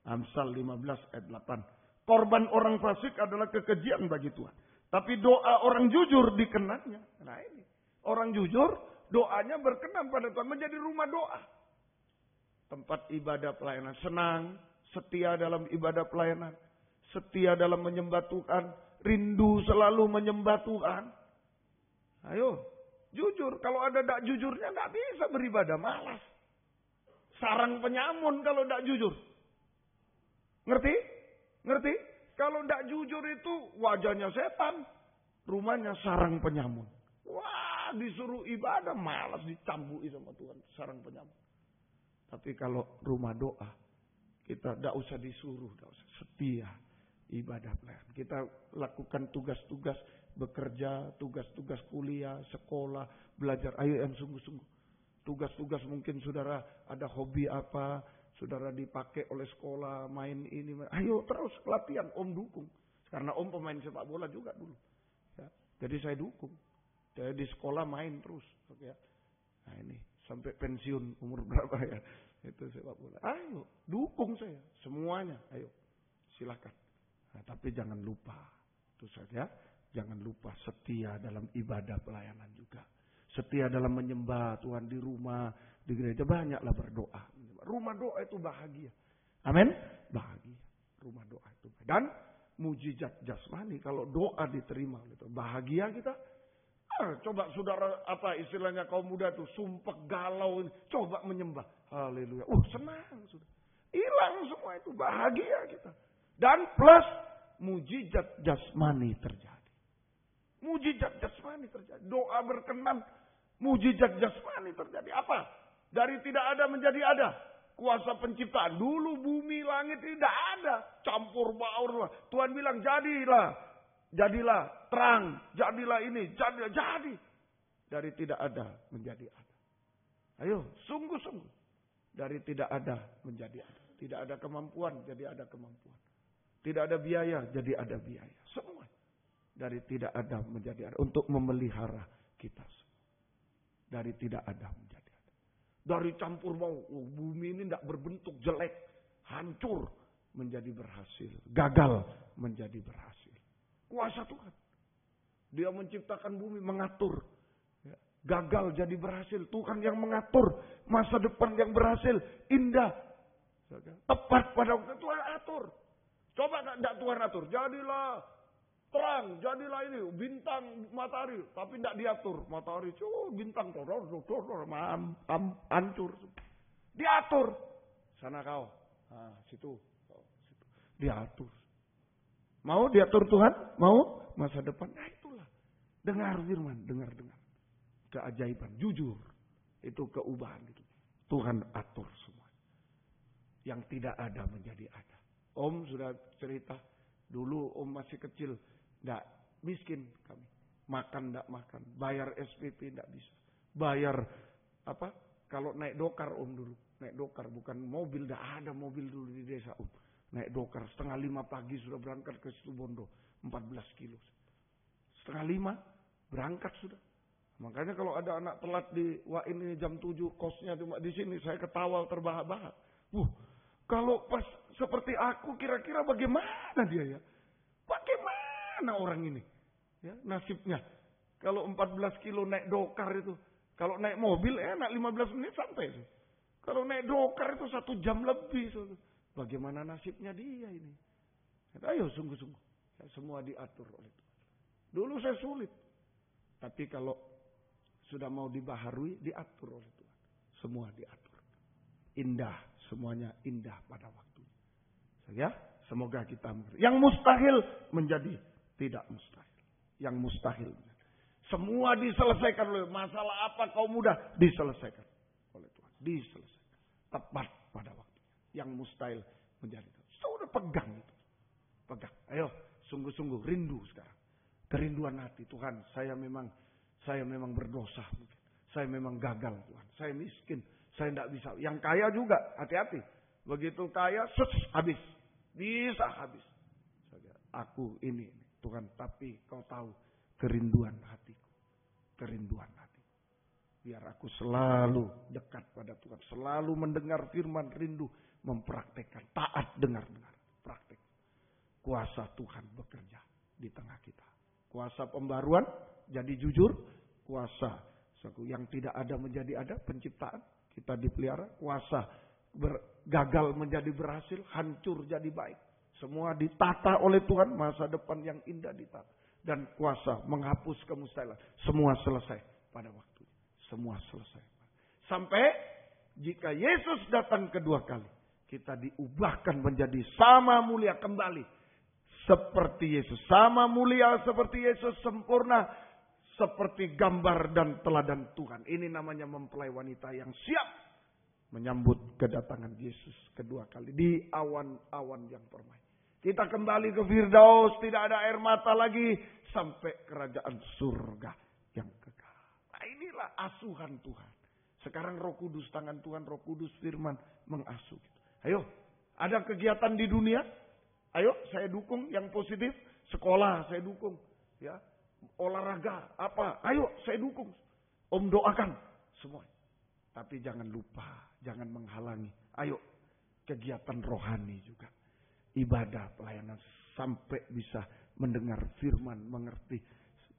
Amsal 15 ayat 8. Korban orang fasik adalah kekejian bagi Tuhan. Tapi doa orang jujur dikenannya. Nah ini. Orang jujur doanya berkenan pada Tuhan. Menjadi rumah doa. Tempat ibadah pelayanan. Senang. Setia dalam ibadah pelayanan. Setia dalam menyembah Tuhan. Rindu selalu menyembah Tuhan. Ayo. Jujur. Kalau ada tak jujurnya tak bisa beribadah. Malas. Sarang penyamun kalau tak jujur. Ngerti? Ngerti? Kalau tidak jujur itu wajahnya setan. Rumahnya sarang penyamun. Wah disuruh ibadah malas dicambui sama Tuhan. Sarang penyamun. Tapi kalau rumah doa. Kita tidak usah disuruh. Tidak usah setia ibadah pelayanan. Kita lakukan tugas-tugas bekerja. Tugas-tugas kuliah. Sekolah. Belajar. Ayo yang sungguh-sungguh. Tugas-tugas mungkin saudara ada hobi apa. Saudara dipakai oleh sekolah, main ini. Ayo terus latihan, Om dukung. Karena Om pemain sepak bola juga dulu. Ya, jadi saya dukung. Saya di sekolah main terus. Ya. Nah ini, sampai pensiun umur berapa ya. Itu sepak bola. Ayo, dukung saya. Semuanya, ayo. Silakan. Nah, tapi jangan lupa. Itu saja. Jangan lupa setia dalam ibadah pelayanan juga. Setia dalam menyembah Tuhan di rumah, di gereja. Banyaklah berdoa. Rumah doa itu bahagia. Amin. Bahagia. Rumah doa itu. Dan mujizat jasmani. Kalau doa diterima. Bahagia kita. Coba saudara apa istilahnya kaum muda itu. Sumpah galau. Coba menyembah. Haleluya. Senang. Sudah. Hilang semua itu. Bahagia kita. Dan plus mujizat jasmani terjadi. Mujizat jasmani terjadi. Doa berkenan. Mujizat jasmani terjadi. Apa? Dari tidak ada menjadi ada. Kuasa penciptaan. Dulu bumi langit tidak ada. Campur baur. Tuhan bilang jadilah. Jadilah terang. Jadilah ini. Jadilah. Jadi. Dari tidak ada menjadi ada. Ayo. Sungguh-sungguh. Dari tidak ada menjadi ada. Tidak ada kemampuan. Jadi ada kemampuan. Tidak ada biaya. Jadi ada biaya. Semua. Dari tidak ada menjadi ada. Untuk memelihara kita semua. Dari tidak ada menjadi. Dari campur bau, bumi ini tidak berbentuk jelek, hancur menjadi berhasil, gagal menjadi berhasil. Kuasa Tuhan, Dia menciptakan bumi, mengatur, gagal jadi berhasil. Tuhan yang mengatur masa depan yang berhasil, indah, tepat pada waktu Tuhan atur. Coba tidak Tuhan atur, jadilah terang, jadilah ini bintang matahari, tapi tidak diatur matahari, bintang hancur, diatur sana kau, situ, diatur. Mau diatur Tuhan, mau masa depan, nah itulah dengar firman, dengar keajaiban, jujur itu keubahan itu Tuhan atur semua, yang tidak ada menjadi ada. Om sudah cerita dulu, Om masih kecil. Tidak, miskin kami. Makan tidak makan. Bayar SPP tidak bisa. Bayar kalau naik dokar Om dulu. Naik dokar bukan mobil. Tidak ada mobil dulu di desa Om. Naik dokar 4:30 pagi sudah berangkat ke Situbondo. 14 kilo. 4:30 berangkat sudah. Makanya kalau ada anak telat di ini jam 7 kosnya cuma di sini, saya ketawa terbahak-bahak. Kalau pas seperti aku kira-kira bagaimana dia ya? Bagaimana orang ini? Ya, nasibnya. Kalau 14 kilo naik dokar itu, kalau naik mobil enak 15 menit sampai itu. Kalau naik dokar itu 1 jam lebih. Bagaimana nasibnya dia ini? Ayo sungguh-sungguh. Ya, semua diatur oleh Tuhan. Dulu saya sulit. Tapi kalau sudah mau dibaharui, diatur oleh Tuhan. Semua diatur. Indah, semuanya indah pada waktunya. Ya, semoga kita mengerti. Yang mustahil menjadi tidak mustahil. Yang mustahil. Semua diselesaikan oleh masalah apa kaum muda diselesaikan oleh Tuhan. Diselesaikan. Tepat pada waktunya. Yang mustahil menjadi. Sudah pegang itu. Pegang. Ayo, sungguh-sungguh rindu sekarang. Kerinduan hati. Tuhan, saya memang berdosa. Saya memang gagal Tuhan. Saya miskin. Saya tidak bisa. Yang kaya juga. Hati-hati. Begitu kaya. Habis. Bisa habis. Aku ini. Tuhan. Tapi kau tahu. Kerinduan hatiku. Kerinduan hati. Biar aku selalu dekat pada Tuhan. Selalu mendengar firman. Rindu. Mempraktekkan. Taat dengar-dengar. Praktek. Kuasa Tuhan bekerja. Di tengah kita. Kuasa pembaruan. Jadi jujur. Kuasa yang tidak ada menjadi ada, penciptaan kita dipelihara, kuasa gagal menjadi berhasil, hancur jadi baik. Semua ditata oleh Tuhan, masa depan yang indah ditata. Dan kuasa menghapus kemustahilan. Semua selesai pada waktunya. Semua selesai. Sampai jika Yesus datang kedua kali, kita diubahkan menjadi sama mulia kembali. Seperti Yesus. Sama mulia seperti Yesus, sempurna. Seperti gambar dan teladan Tuhan. Ini namanya mempelai wanita yang siap menyambut kedatangan Yesus kedua kali. Di awan-awan yang permai. Kita kembali ke Firdaus. Tidak ada air mata lagi. Sampai kerajaan surga yang kekal. Nah, inilah asuhan Tuhan. Sekarang Roh Kudus, tangan Tuhan, Roh Kudus firman mengasuh. Ayo, ada kegiatan di dunia. Ayo, saya dukung yang positif. Sekolah saya dukung. Ya. Olahraga, apa? Ayo, saya dukung. Om doakan. Semua. Tapi jangan lupa. Jangan menghalangi. Ayo, kegiatan rohani juga. Ibadah, pelayanan. Sampai bisa mendengar firman, mengerti.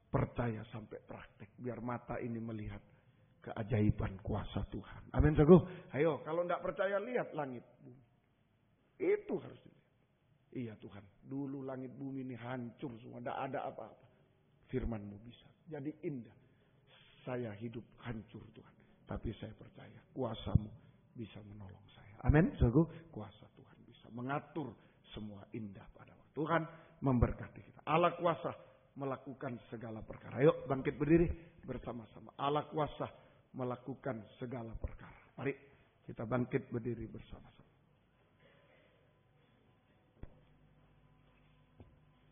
Percaya sampai praktek. Biar mata ini melihat keajaiban kuasa Tuhan. Amin, Sagu. Ayo, kalau tidak percaya, lihat langit bumi. Itu harus dilihat. Iya Tuhan, dulu langit bumi ini hancur semua. Tidak ada apa-apa. Firman-Mu bisa. Jadi indah. Saya hidup hancur Tuhan. Tapi saya percaya kuasa-Mu bisa menolong saya. Amin. Sagu, kuasa Tuhan bisa mengatur semua indah pada waktu. Tuhan memberkati kita. Allah kuasa melakukan segala perkara. Ayo bangkit berdiri bersama-sama. Allah kuasa melakukan segala perkara. Mari kita bangkit berdiri bersama-sama.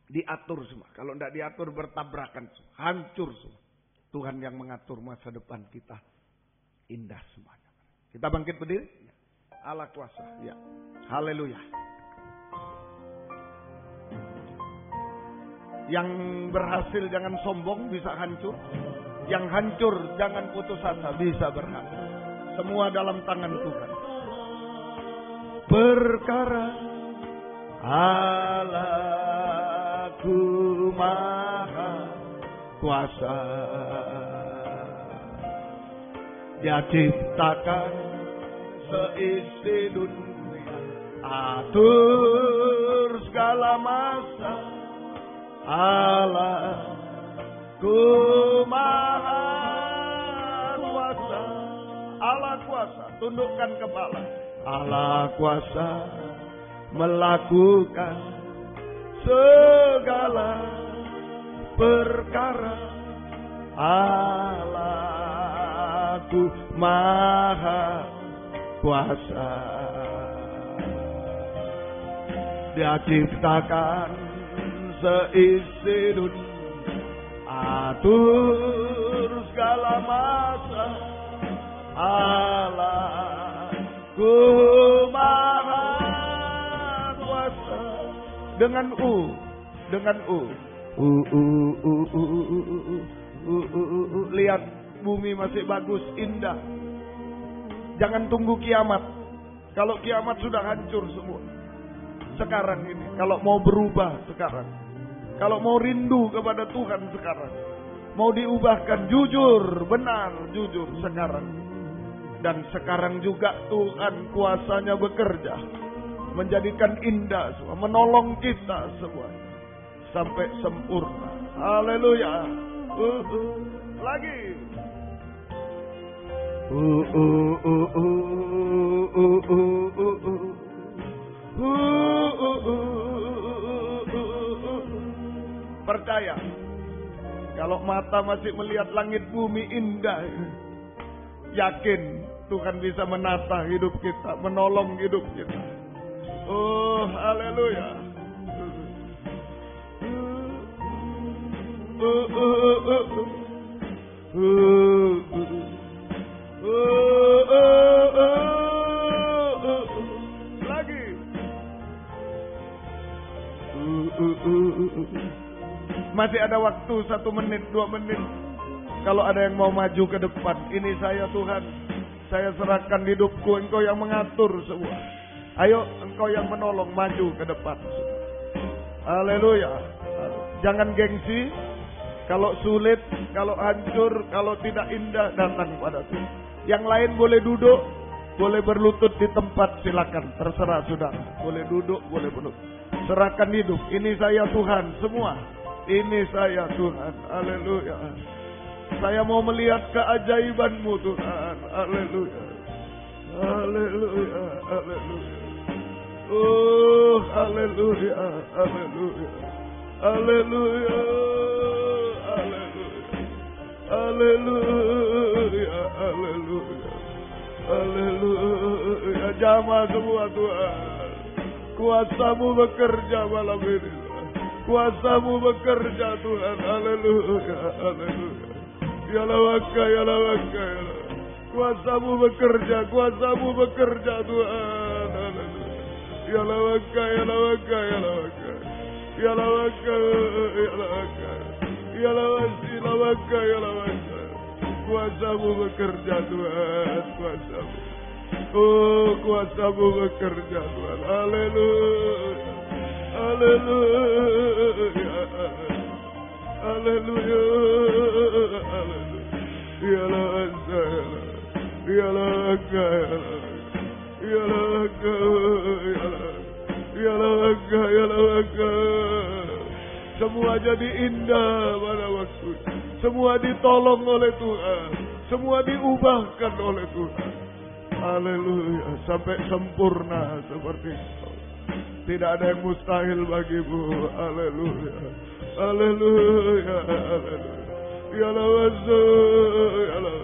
Diatur semua. Kalau tidak diatur bertabrakan semua. Hancur semua. Tuhan yang mengatur masa depan kita. Indah semuanya. Kita bangkit berdiri. Allah kuasa. Ya. Haleluya. Yang berhasil jangan sombong, bisa hancur. Yang hancur jangan putus asa, bisa berhasil. Semua dalam tangan Tuhan. Perkara Allahku maha kuasa. Dia ciptakan seisi dunia, atur segala masa. Allahku maha kuasa. Allah kuasa, tundukkan kepala. Allah kuasa melakukan segala perkara. Allahku maha kuasa. Dia ciptakan seisi dunia, atur segala masa. Allahku maha kuasa. Dengan U. Lihat bumi masih bagus, indah. Jangan tunggu kiamat. Kalau kiamat sudah hancur semua. Sekarang ini, kalau mau berubah sekarang. Kalau mau rindu kepada Tuhan sekarang. Mau diubahkan jujur, benar, jujur sekarang. Dan sekarang juga Tuhan kuasanya bekerja. Menjadikan indah semua, menolong kita semua. Sampai sempurna. Haleluya. Lagi. Percaya. Kalau mata masih melihat langit bumi indah, yakin Tuhan bisa menata hidup kita, menolong hidup kita. Oh, haleluya. Lagi. Masih ada waktu 1 menit, 2 menit. Kalau ada yang mau maju ke depan, ini saya Tuhan. Saya serahkan hidupku, Engkau yang mengatur semua. Ayo, Engkau yang menolong, maju ke depan. Haleluya. Jangan gengsi. Kalau sulit, kalau hancur, kalau tidak indah, datang pada Tuhan. Yang lain boleh duduk, boleh berlutut di tempat, silakan. Terserah saudara. Boleh duduk, boleh berlutut. Serahkan hidup. Ini saya Tuhan semua. Ini saya Tuhan. Haleluya. Saya mau melihat keajaiban-Mu Tuhan. Haleluya. Haleluya. Haleluya. Oh, haleluya. Haleluya. Haleluya. Haleluya. Haleluya. Haleluya. Haleluya. Jamah semua Tuhan. Kuasa-Mu bekerja malam ini. Kuasa-Mu bekerja Tuhan. Haleluya. Haleluya. Ya lawaka, ya lawaka, ya lawaka. Kuasa-Mu bekerja. Kuasa-Mu bekerja Tuhan. Haleluya. Ya lawaka, ya lawaka, ya lawaka. Ya lawaka, ya lawaka. Ya lawasi, lawaka, ya lawaka. Kuasa-Mu bekerja Tuhan. Kuasa-Mu. Oh, kuasa-Mu bekerja Tuhan. Haleluya. Haleluya. Haleluya. Haleluya. Ya lawaka, ya lawaka, ya lawaka, ya lawaka, ya lawaka. Semua jadi indah pada waktu. Semua ditolong oleh Tuhan. Semua diubahkan oleh Tuhan. Haleluya. Sampai sempurna seperti itu. Tidak ada yang mustahil bagimu. Haleluya. Haleluya. Haleluya. Ya Allah.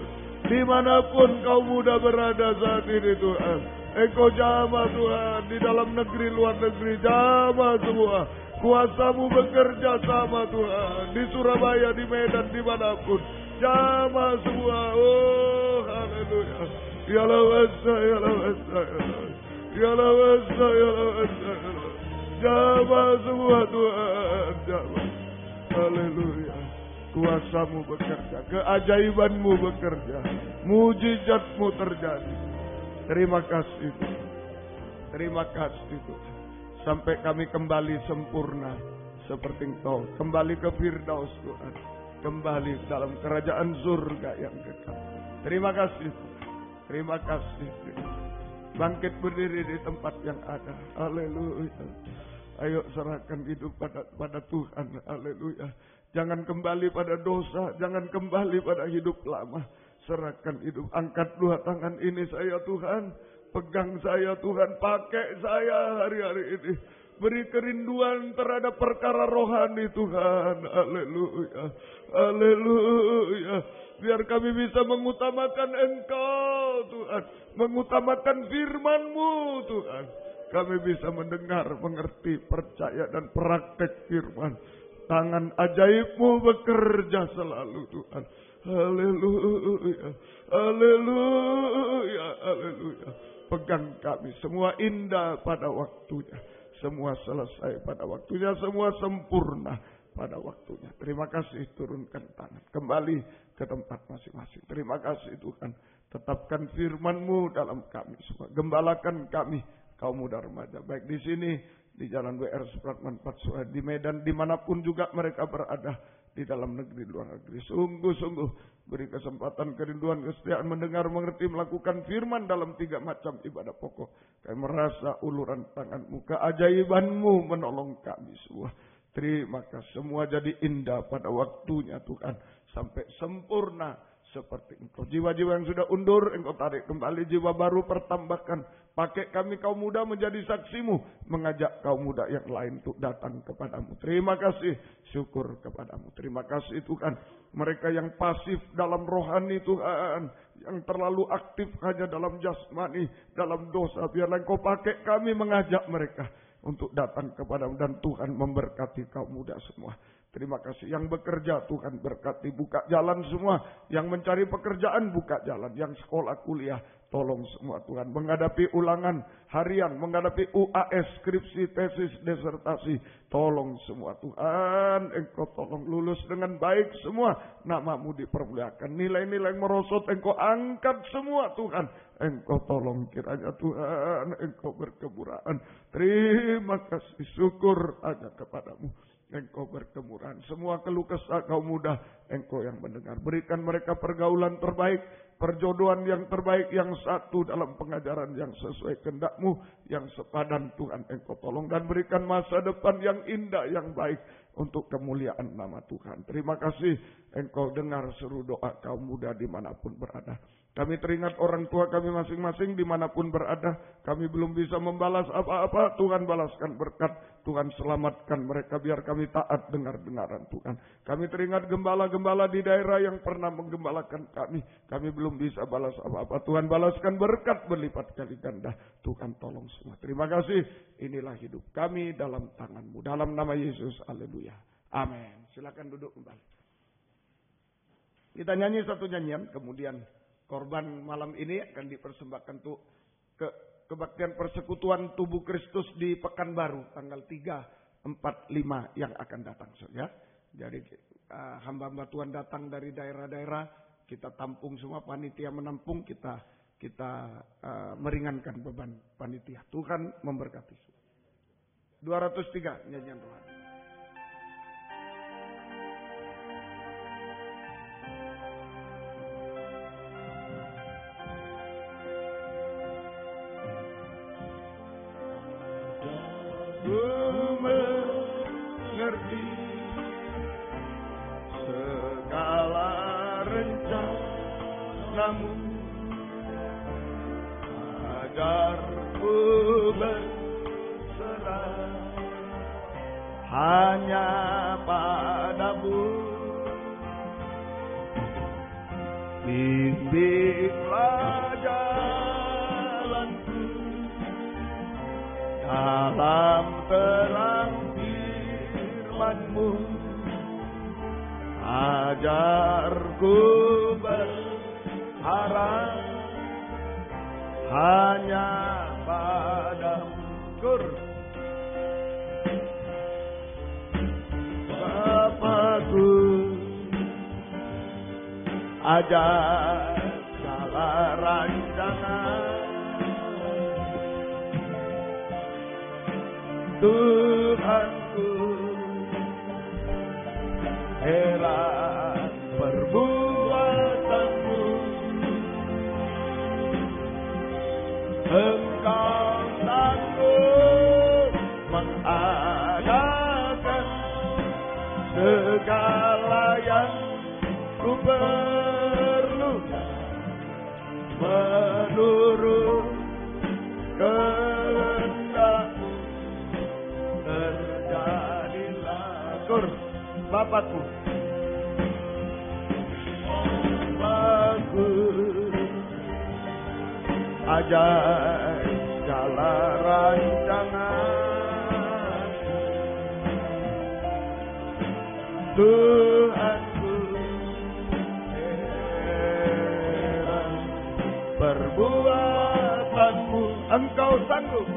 Dimanapun kau muda berada saat ini Tuhan. Engkau jamah Tuhan. Di dalam negeri, luar negeri. Jamah semua. Kuasa-Mu bekerja sama Tuhan. Di Surabaya, di Medan, dimanapun. Jamah semua. Oh, haleluya. Ya lawasa, ya lawasa, ya lawasa. Ya lawasa, ya lawasa, ya lawasa. Jamah semua Tuhan. Jamah. Haleluya. Kuasa-Mu bekerja. Keajaiban-Mu bekerja. Mujizat-Mu terjadi. Terima kasih Tuhan. Terima kasih Tuhan. Sampai kami kembali sempurna seperti Engkau. Kembali ke Firdaus Tuhan. Kembali dalam kerajaan surga yang kekal. Terima kasih Tuhan. Terima kasih Tuhan. Bangkit berdiri di tempat yang ada. Haleluya. Ayo serahkan hidup pada Tuhan. Haleluya. Jangan kembali pada dosa. Jangan kembali pada hidup lama. Serahkan hidup. Angkat 2 tangan ini saya Tuhan. Pegang saya Tuhan. Pakai saya hari-hari ini. Beri kerinduan terhadap perkara rohani Tuhan. Haleluya. Haleluya. Biar kami bisa mengutamakan Engkau Tuhan. Mengutamakan firman-Mu Tuhan. Kami bisa mendengar, mengerti, percaya dan praktek firman. Tangan ajaib-Mu bekerja selalu Tuhan. Haleluya. Haleluya. Haleluya. Pegang kami semua indah pada waktunya. semua selesai pada waktunya, semua sempurna pada waktunya. Terima kasih, turunkan tangan. Kembali ke tempat masing-masing. Terima kasih Tuhan. Tetapkan firman-Mu dalam kami semua. Gembalakan kami, kaum muda remaja. Baik di sini, di Jalan WR Supratman 4, di Medan, dimanapun juga mereka berada. Di dalam negeri, luar negeri. Sungguh-sungguh beri kesempatan, kerinduan, kesetiaan, mendengar, mengerti, melakukan firman dalam 3 macam ibadah pokok. Kami merasa uluran tangan-Mu, keajaiban-Mu menolong kami semua. Terima kasih, semua jadi indah pada waktunya Tuhan. Sampai sempurna seperti Engkau. Jiwa-jiwa yang sudah undur, Engkau tarik kembali. Jiwa baru pertambahkan. Pakai kami kaum muda menjadi saksi-Mu. Mengajak kaum muda yang lain untuk datang kepadamu. Terima kasih. Syukur kepadamu. Terima kasih Tuhan. Mereka yang pasif dalam rohani Tuhan. Yang terlalu aktif hanya dalam jasmani. Dalam dosa. Biarlah Engkau pakai kami mengajak mereka. Untuk datang kepadamu. Dan Tuhan memberkati kaum muda semua. Terima kasih. Yang bekerja Tuhan berkati, buka jalan semua. Yang mencari pekerjaan buka jalan. Yang sekolah kuliah tolong semua Tuhan. Menghadapi ulangan harian, menghadapi UAS, skripsi, tesis, disertasi. Tolong semua Tuhan. Engkau tolong lulus dengan baik semua. Nama-Mu dipermuliakan. Nilai-nilai yang merosot Engkau angkat semua Tuhan. Engkau tolong kiranya Tuhan. Engkau berkemurahan. Terima kasih, syukur hanya kepadamu. Engkau berkemurahan. Semua keluh kesah kaum muda, Engkau yang mendengar. Berikan mereka pergaulan terbaik, perjodohan yang terbaik, yang satu dalam pengajaran yang sesuai kehendak-Mu, yang sepadan Tuhan Engkau tolong. Dan berikan masa depan yang indah, yang baik untuk kemuliaan nama Tuhan. Terima kasih Engkau dengar seru doa kaum muda dimanapun berada. Kami teringat orang tua kami masing-masing dimanapun berada. Kami belum bisa membalas apa-apa. Tuhan balaskan berkat. Tuhan selamatkan mereka biar kami taat dengar-dengaran Tuhan. Kami teringat gembala-gembala di daerah yang pernah menggembalakan kami. Kami belum bisa balas apa-apa. Tuhan balaskan berkat berlipat kali ganda. Tuhan tolong semua. Terima kasih. Inilah hidup kami dalam tangan-Mu. Dalam nama Yesus. Haleluya. Amin. Silakan duduk kembali. Kita nyanyi satu nyanyian. Kemudian korban malam ini akan dipersembahkan untuk kebaktian persekutuan tubuh Kristus di Pekanbaru tanggal 3, 4, 5 yang akan datang. Ya. Jadi hamba-hamba Tuhan datang dari daerah-daerah, kita tampung semua, panitia menampung, kita meringankan beban panitia. Tuhan memberkati. 203 nyanyian Tuhan. Mengerti segala rencana-Mu, agar ku berserah hanya padamu. Bimbinglah jalanku dalam terang firman-Mu, ajarku berharap hanya padamu. Bapakku, ajar segala rancangan Tuhanku, heran perbuatan-Mu. Engkau sanggup mengadakan segala yang ku perlukan menurut kehendak-Mu. Terjadilah Bapakku, ajar jalan rancangan Tuhanku, heran perbuatan-Mu. Engkau sanggup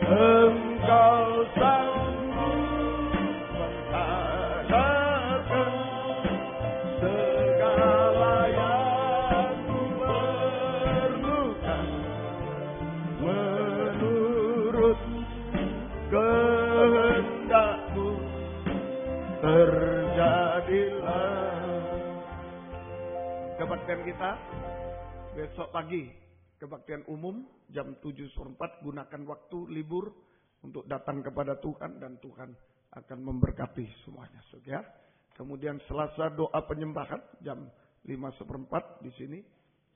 Engkau sanggup menghadarkan segala yang ku perlukan menurut kehendak-Mu terjadilah. Kebaktian kita besok pagi, kebaktian umum jam 7.04, gunakan waktu libur untuk datang kepada Tuhan dan Tuhan akan memberkati semuanya. Ya. Kemudian Selasa doa penyembahan jam 5.04 di sini.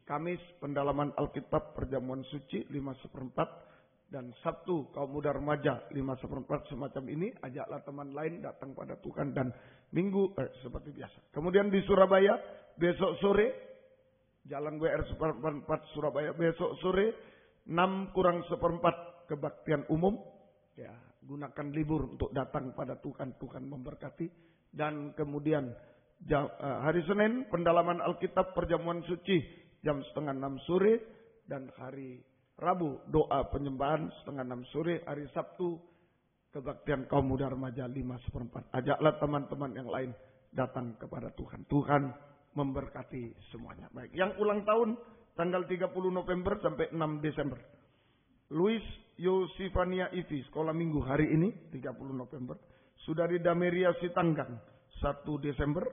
Kamis pendalaman Alkitab perjamuan suci 5.04. Dan Sabtu kaum muda remaja 5.04 semacam ini. Ajaklah teman lain datang pada Tuhan. Dan Minggu seperti biasa. Kemudian di Surabaya besok sore Jalan WR 4 Surabaya besok sore 6:04 kebaktian umum. Ya, gunakan libur untuk datang pada Tuhan. Tuhan memberkati. Dan kemudian hari Senin pendalaman Alkitab perjamuan suci jam 5:30 sore. Dan hari Rabu doa penyembahan 5:30 sore. Hari Sabtu kebaktian kaum muda remaja 5:04. Ajaklah teman-teman yang lain datang kepada Tuhan. Tuhan memberkati semuanya. Baik, yang ulang tahun tanggal 30 November sampai 6 Desember. Luis Yosifania Ivi, sekolah minggu hari ini 30 November. Saudari Dameria Sitanggang 1 Desember.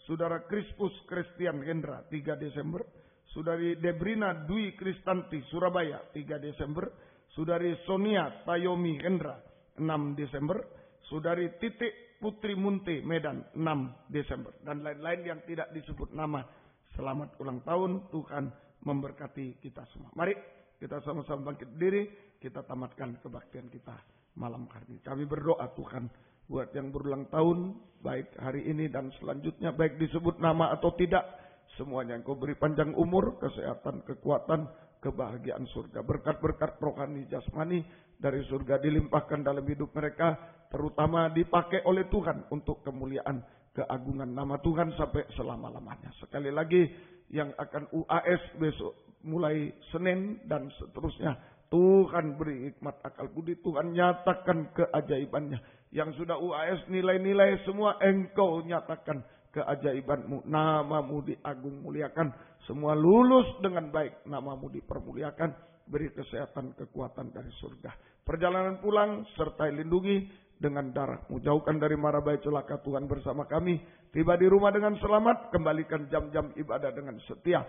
Saudara Crispus Christian Hendra 3 Desember. Saudari Debrina Dwi Kristanti Surabaya 3 Desember. Saudari Sonia Tayomi Hendra 6 Desember. Saudari Titik Putri Munte Medan 6 Desember. Dan lain-lain yang tidak disebut nama. Selamat ulang tahun. Tuhan memberkati kita semua. Mari kita sama-sama bangkit diri. Kita tamatkan kebaktian kita malam hari ini. Kami berdoa Tuhan buat yang berulang tahun. Baik hari ini dan selanjutnya. Baik disebut nama atau tidak. Semuanya Engkau beri panjang umur, kesehatan, kekuatan, kebahagiaan surga. Berkat-berkat rohani jasmani dari surga dilimpahkan dalam hidup mereka. Terutama dipakai oleh Tuhan untuk kemuliaan keagungan nama Tuhan sampai selama-lamanya. Sekali lagi yang akan UAS besok mulai Senin dan seterusnya. Tuhan beri hikmat akal budi. Tuhan nyatakan keajaibannya. Yang sudah UAS nilai-nilai semua Engkau nyatakan keajaiban-Mu. Nama-Mu diagung muliakan. Semua lulus dengan baik. Nama-Mu dipermuliakan. Beri kesehatan, kekuatan dari surga. Perjalanan pulang sertai lindungi dengan darah-Mu. Jauhkan dari mara bahaya celaka Tuhan bersama kami. Tiba di rumah dengan selamat. Kembalikan jam-jam ibadah dengan setia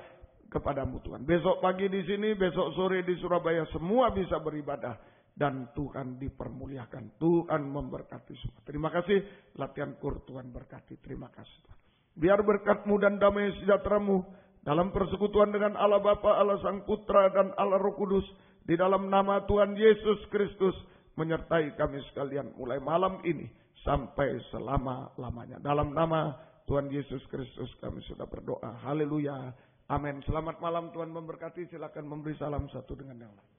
kepada-Mu Tuhan. Besok pagi di sini, besok sore di Surabaya. Semua bisa beribadah. Dan Tuhan dipermuliakan. Tuhan memberkati semua. Terima kasih. Latihan kur Tuhan berkati. Terima kasih Tuhan. Biar berkat-Mu dan damai sejahtera-Mu dalam persekutuan dengan Allah Bapa, Allah Sang Putra dan Allah Roh Kudus. Di dalam nama Tuhan Yesus Kristus. Menyertai kami sekalian mulai malam ini. Sampai selama-lamanya. Dalam nama Tuhan Yesus Kristus kami sudah berdoa. Haleluya. Amin. Selamat malam Tuhan memberkati. Silakan memberi salam satu dengan yang lain.